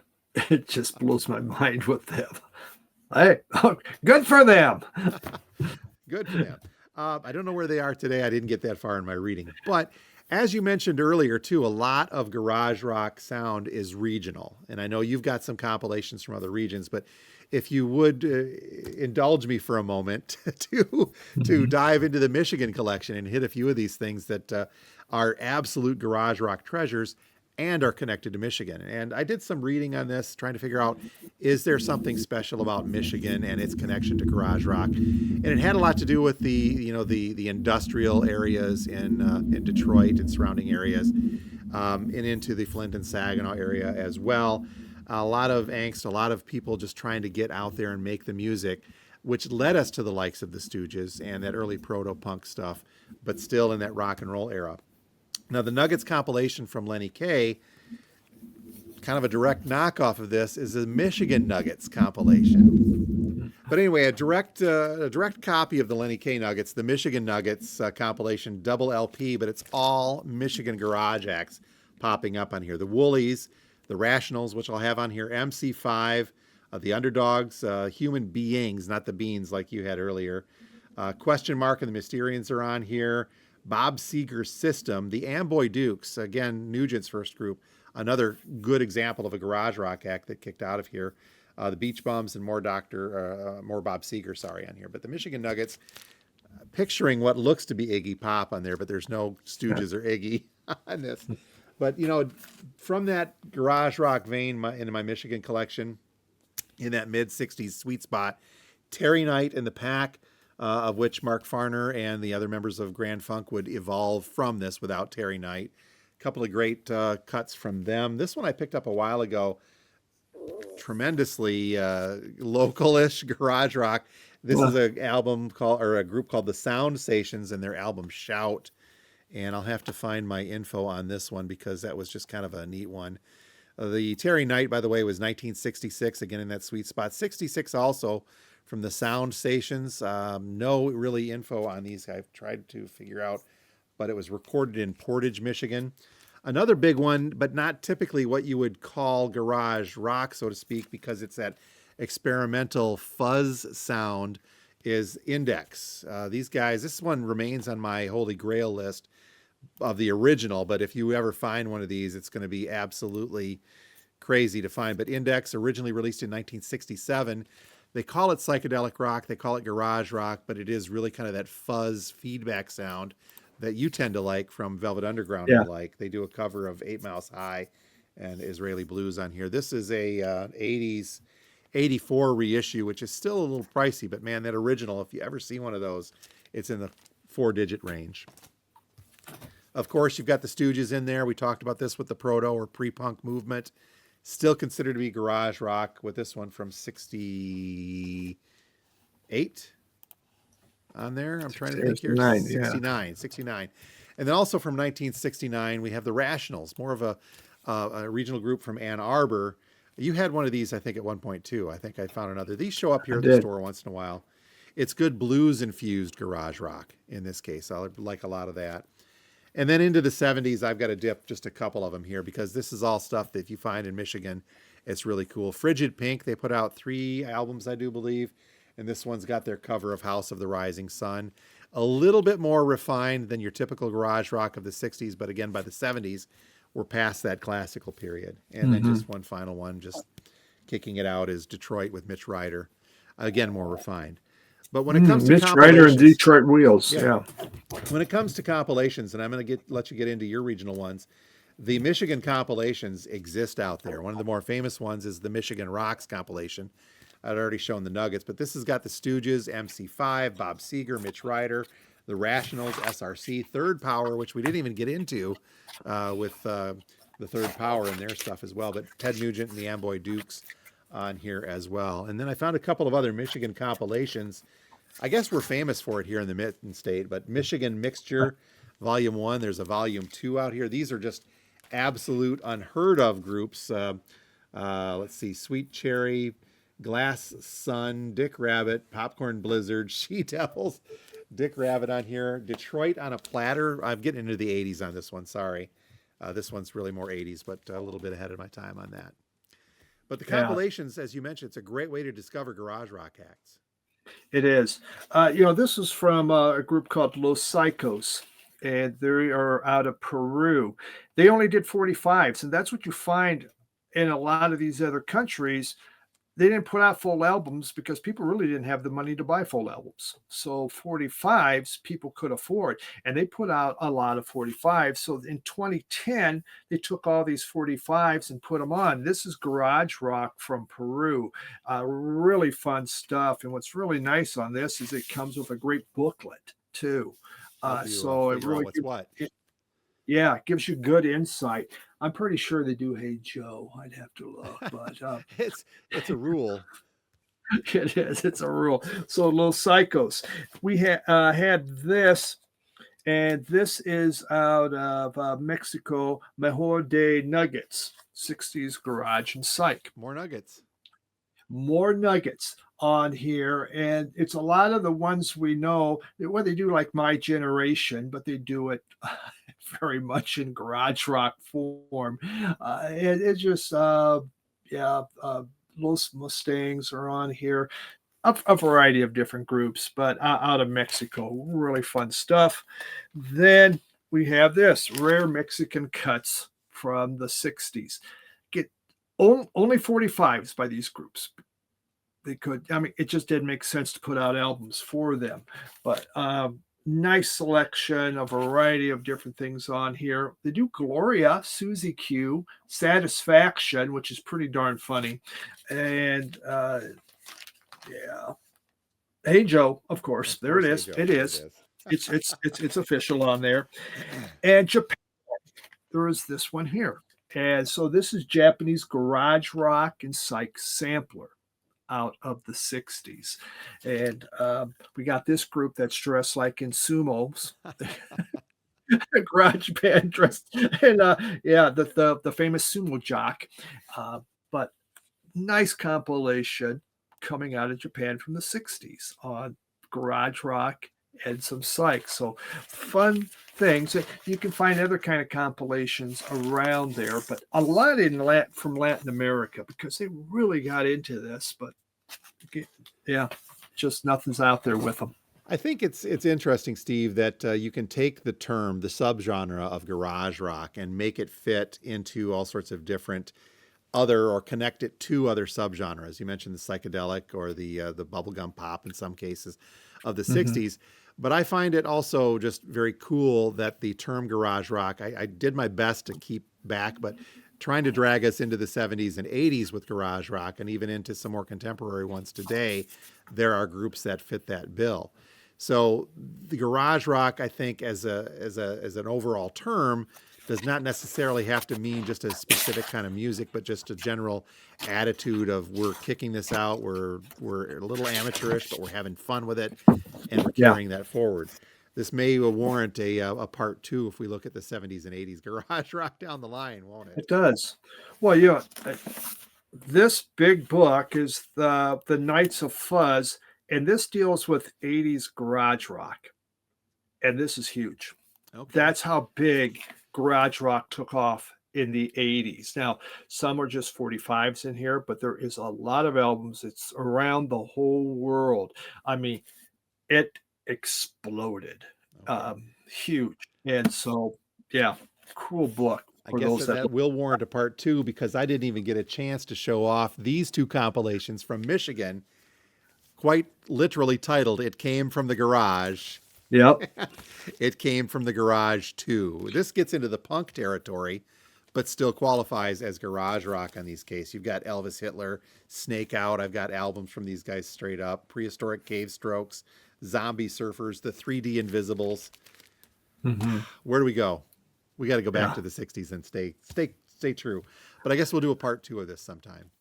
It just blows my mind with them. Hey, good for them. Good for them. I don't know where they are today. I didn't get that far in my reading. But as you mentioned earlier, too, a lot of garage rock sound is regional. And I know you've got some compilations from other regions, but if you would indulge me for a moment to Mhm. dive into the Michigan collection and hit a few of these things that are absolute garage rock treasures and are connected to Michigan. And I did some reading on this, trying to figure out, is there something special about Michigan and its connection to garage rock? And it had a lot to do with the industrial areas in Detroit and surrounding areas, and into the Flint and Saginaw area as well. A lot of angst, a lot of people just trying to get out there and make the music, which led us to the likes of the Stooges and that early proto punk stuff, but still in that rock and roll era. Now, the Nuggets compilation from Lenny Kaye, kind of a direct knockoff of this, is the Michigan Nuggets compilation. But anyway, a direct copy of the Lenny Kaye Nuggets, the Michigan Nuggets compilation, double LP, but it's all Michigan garage acts popping up on here. The Woolies, the Rationals, which I'll have on here, MC5, the Underdogs, Human Beings, not the Beans like you had earlier. Question Mark and the Mysterians are on here. Bob Seger's System, the Amboy Dukes, again, Nugent's first group, another good example of a garage rock act that kicked out of here. The Beach Bums and more more Bob Seger, sorry, on here. But the Michigan Nuggets, picturing what looks to be Iggy Pop on there, but there's no Stooges or Iggy on this. But from that garage rock vein in my Michigan collection, in that mid '60s sweet spot, Terry Knight and the Pack, of which Mark Farner and the other members of Grand Funk would evolve from this without Terry Knight. A couple of great cuts from them. This one I picked up a while ago, tremendously localish garage rock. This is Well, an album called, or a group called the Sound Stations, and their album Shout. And I'll have to find my info on this one because that was just kind of a neat one. The Terry Knight, by the way, was 1966, again in that sweet spot. 66 also from the Sound Stations. No really info on these. I've tried to figure out, but it was recorded in Portage, Michigan. Another big one, but not typically what you would call garage rock, so to speak, because it's that experimental fuzz sound, is Index. These guys, this one remains on my holy grail list of the original, but if you ever find one of these, it's going to be absolutely crazy to find. But Index, originally released in 1967, they call it psychedelic rock, they call it garage rock, but it is really kind of that fuzz feedback sound that you tend to like from Velvet Underground and yeah. the like. They do a cover of 8 Miles High and Israeli Blues on here. This is a 80s 84 reissue, which is still a little pricey, but man, that original, if you ever see one of those, it's in the 4-digit range. Of course, you've got the Stooges in there. We talked about this with the proto or pre-punk movement. Still considered to be garage rock, with this one from 68 on there. I'm trying to think here. 69, yeah. 69. And then also from 1969, we have the Rationals, more of a a regional group from Ann Arbor. You had one of these, I think, at one point too. I think I found another. These show up I here at the did. store once in a while. It's good blues infused garage rock in this case. I like a lot of that. And then into the 70s, I've got to dip just a couple of them here because this is all stuff that you find in Michigan. It's really cool. Frigid Pink, they put out 3 albums, I do believe. And this one's got their cover of House of the Rising Sun. A little bit more refined than your typical garage rock of the 60s, but again, by the 70s, we're past that classical period. And then Hmm. just one final one, just kicking it out, is Detroit with Mitch Ryder. Again, more refined. But when it comes to Mitch Ryder and compilations, Detroit Wheels. yeah, Yeah. when it comes to compilations, and I'm going to let you get into your regional ones, the Michigan compilations exist out there. One of the more famous ones is the Michigan Rocks compilation. I'd already shown the Nuggets, but this has got the Stooges, MC5, Bob Seger, Mitch Ryder, the Rationals, SRC, Third Power, which we didn't even get into with the Third Power and their stuff as well, but Ted Nugent and the Amboy Dukes on here as well. And then I found a couple of other Michigan compilations. I guess we're famous for it here in the Mitten State, but Michigan Mixture Volume 1, there's a Volume 2 out here. These are just absolute unheard of groups. Let's see, Sweet Cherry, Glass Sun, Dick Rabbit, Popcorn Blizzard, She Devils, Dick Rabbit on here, Detroit on a Platter. I'm getting into the 80s on this one, sorry. This one's really more 80s, but a little bit ahead of my time on that. But the Yeah. compilations, as you mentioned, it's a great way to discover garage rock acts. It is. This is from a group called Los Psychos, and they are out of Peru. They only did 45s, and that's what you find in a lot of these other countries. They didn't put out full albums because people really didn't have the money to buy full albums. So 45s people could afford, and they put out a lot of 45s. So in 2010, they took all these 45s and put them on. This is garage rock from Peru. Really fun stuff. And what's really nice on this is it comes with a great booklet too. Help you So it figure out really what's what. yeah, it gives you good insight. I'm pretty sure they do Hey Joe. I'd have to look, but It's a rule. it is. It's a rule. So Los Psychos. We had this, and this is out of Mexico. Mejor de Nuggets, 60s garage and psych. More nuggets. More nuggets on here, and it's a lot of the ones we know. Well, they do like My Generation, but they do it very much in garage rock form. It's just yeah. Los Mustangs are on here, a variety of different groups, but out of Mexico, really fun stuff. Then we have this rare Mexican cuts from the 60s. Get only 45s by these groups. They could, I mean, it just didn't make sense to put out albums for them, but nice selection, a variety of different things on here. They do Gloria, Susie Q, Satisfaction, which is pretty darn funny, and yeah, Hey Joe, of course, Of there it course, hey is. Joe. It There is. it is. It's official on there. And Japan, there is this one here, and so this is Japanese garage rock and psych sampler out of the 60s. And we got this group that's dressed like in sumos. A garage band dressed and yeah, the famous sumo jock. But nice compilation coming out of Japan from the 60s on garage rock and some psych. So fun things. You can find other kind of compilations around there, but a lot from Latin America because they really got into this. But yeah, just nothing's out there with them. I think it's interesting, Steve, that you can take the term, the subgenre of garage rock, and make it fit into all sorts of different other, or connect it to other subgenres. You mentioned the psychedelic or the bubblegum pop in some cases of the Mhm. 60s. But I find it also just very cool that the term garage rock, I did my best to keep back, but trying to drag us into the 70s and 80s with garage rock and even into some more contemporary ones today, there are groups that fit that bill. So the garage rock, I think, as an overall term, does not necessarily have to mean just a specific kind of music, but just a general attitude of we're kicking this out, we're a little amateurish, but we're having fun with it, and we're Yeah. carrying that forward. This may warrant a part two if we look at the 70s and 80s garage rock down the line, won't it? It does. Well, you know, this big book is the Knights of Fuzz, and this deals with 80s garage rock, and this is huge. Okay. That's how big garage rock took off in the 80s. Now, some are just 45s in here, but there is a lot of albums. It's around the whole world. I mean, it exploded. Okay. Huge. And so, yeah, cool book I for guess those that will warrant a part two because I didn't even get a chance to show off these two compilations from Michigan, quite literally titled "It Came from the Garage." Yep. It came from the garage too. This gets into the punk territory, but still qualifies as garage rock on these cases. You've got Elvis Hitler, Snake Out. I've got albums from these guys straight up. Prehistoric Cave Strokes, Zombie Surfers, the 3D Invisibles. Mm-hmm. Where do we go? We got to go back to the 60s and stay true. But I guess we'll do a part two of this sometime.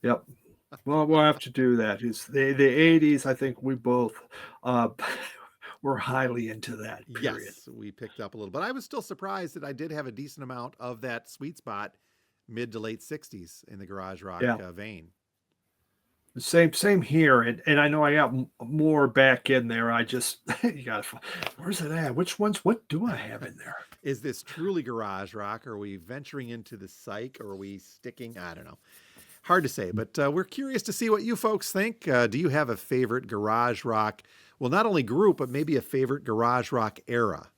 Yep. Well, we'll have to do that. It's the 80s. I think we both were highly into that period. Yes, we picked up a little. But I was still surprised that I did have a decent amount of that sweet spot mid to late 60s in the garage rock vein. Same here, and I know I got more back in there. I just you gotta find, where's it at? Which ones? What do I have in there? Is this truly garage rock? Are we venturing into the psych, or are we sticking? I don't know. Hard to say, but we're curious to see what you folks think. Do you have a favorite garage rock? Well, not only group, but maybe a favorite garage rock era,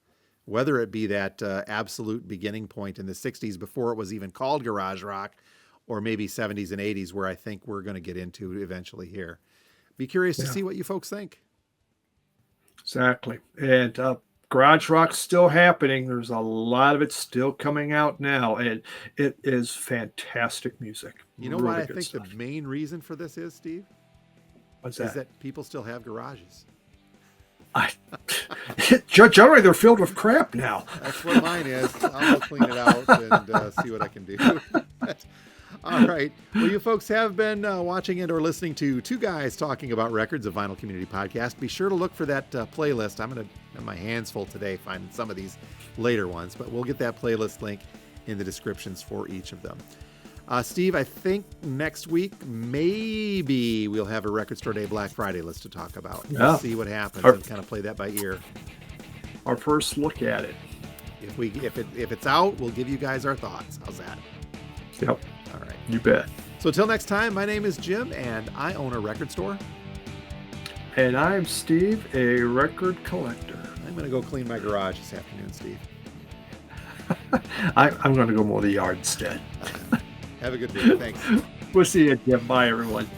whether it be that absolute beginning point in the 60s before it was even called garage rock, or maybe 70s and 80s, where I think we're going to get into eventually here. Be curious to see what you folks think. Exactly. And garage rock's still happening. There's a lot of it still coming out now, and it is fantastic music. You know really what I think stuff. the main reason for this is, Steve? What's that? Is that people still have garages. Generally, they're filled with crap now. That's what mine is. I'll go clean it out and see what I can do. All right. Well, you folks have been watching and or listening to two guys talking about records of Vinyl Community Podcast. Be sure to look for that playlist. I'm going to have my hands full today finding some of these later ones, but we'll get that playlist link in the descriptions for each of them. Steve, I think next week, maybe we'll have a Record Store Day Black Friday list to talk about. We'll see what happens and kind of play that by ear. Our first look at it. If it's out, we'll give you guys our thoughts. How's that? Yep. All right. You bet. So until next time, my name is Jim, and I own a record store. And I'm Steve, a record collector. I'm going to go clean my garage this afternoon, Steve. I'm going to go mow the yard instead. Have a good week. Thanks. We'll see you, Jim. Bye, everyone.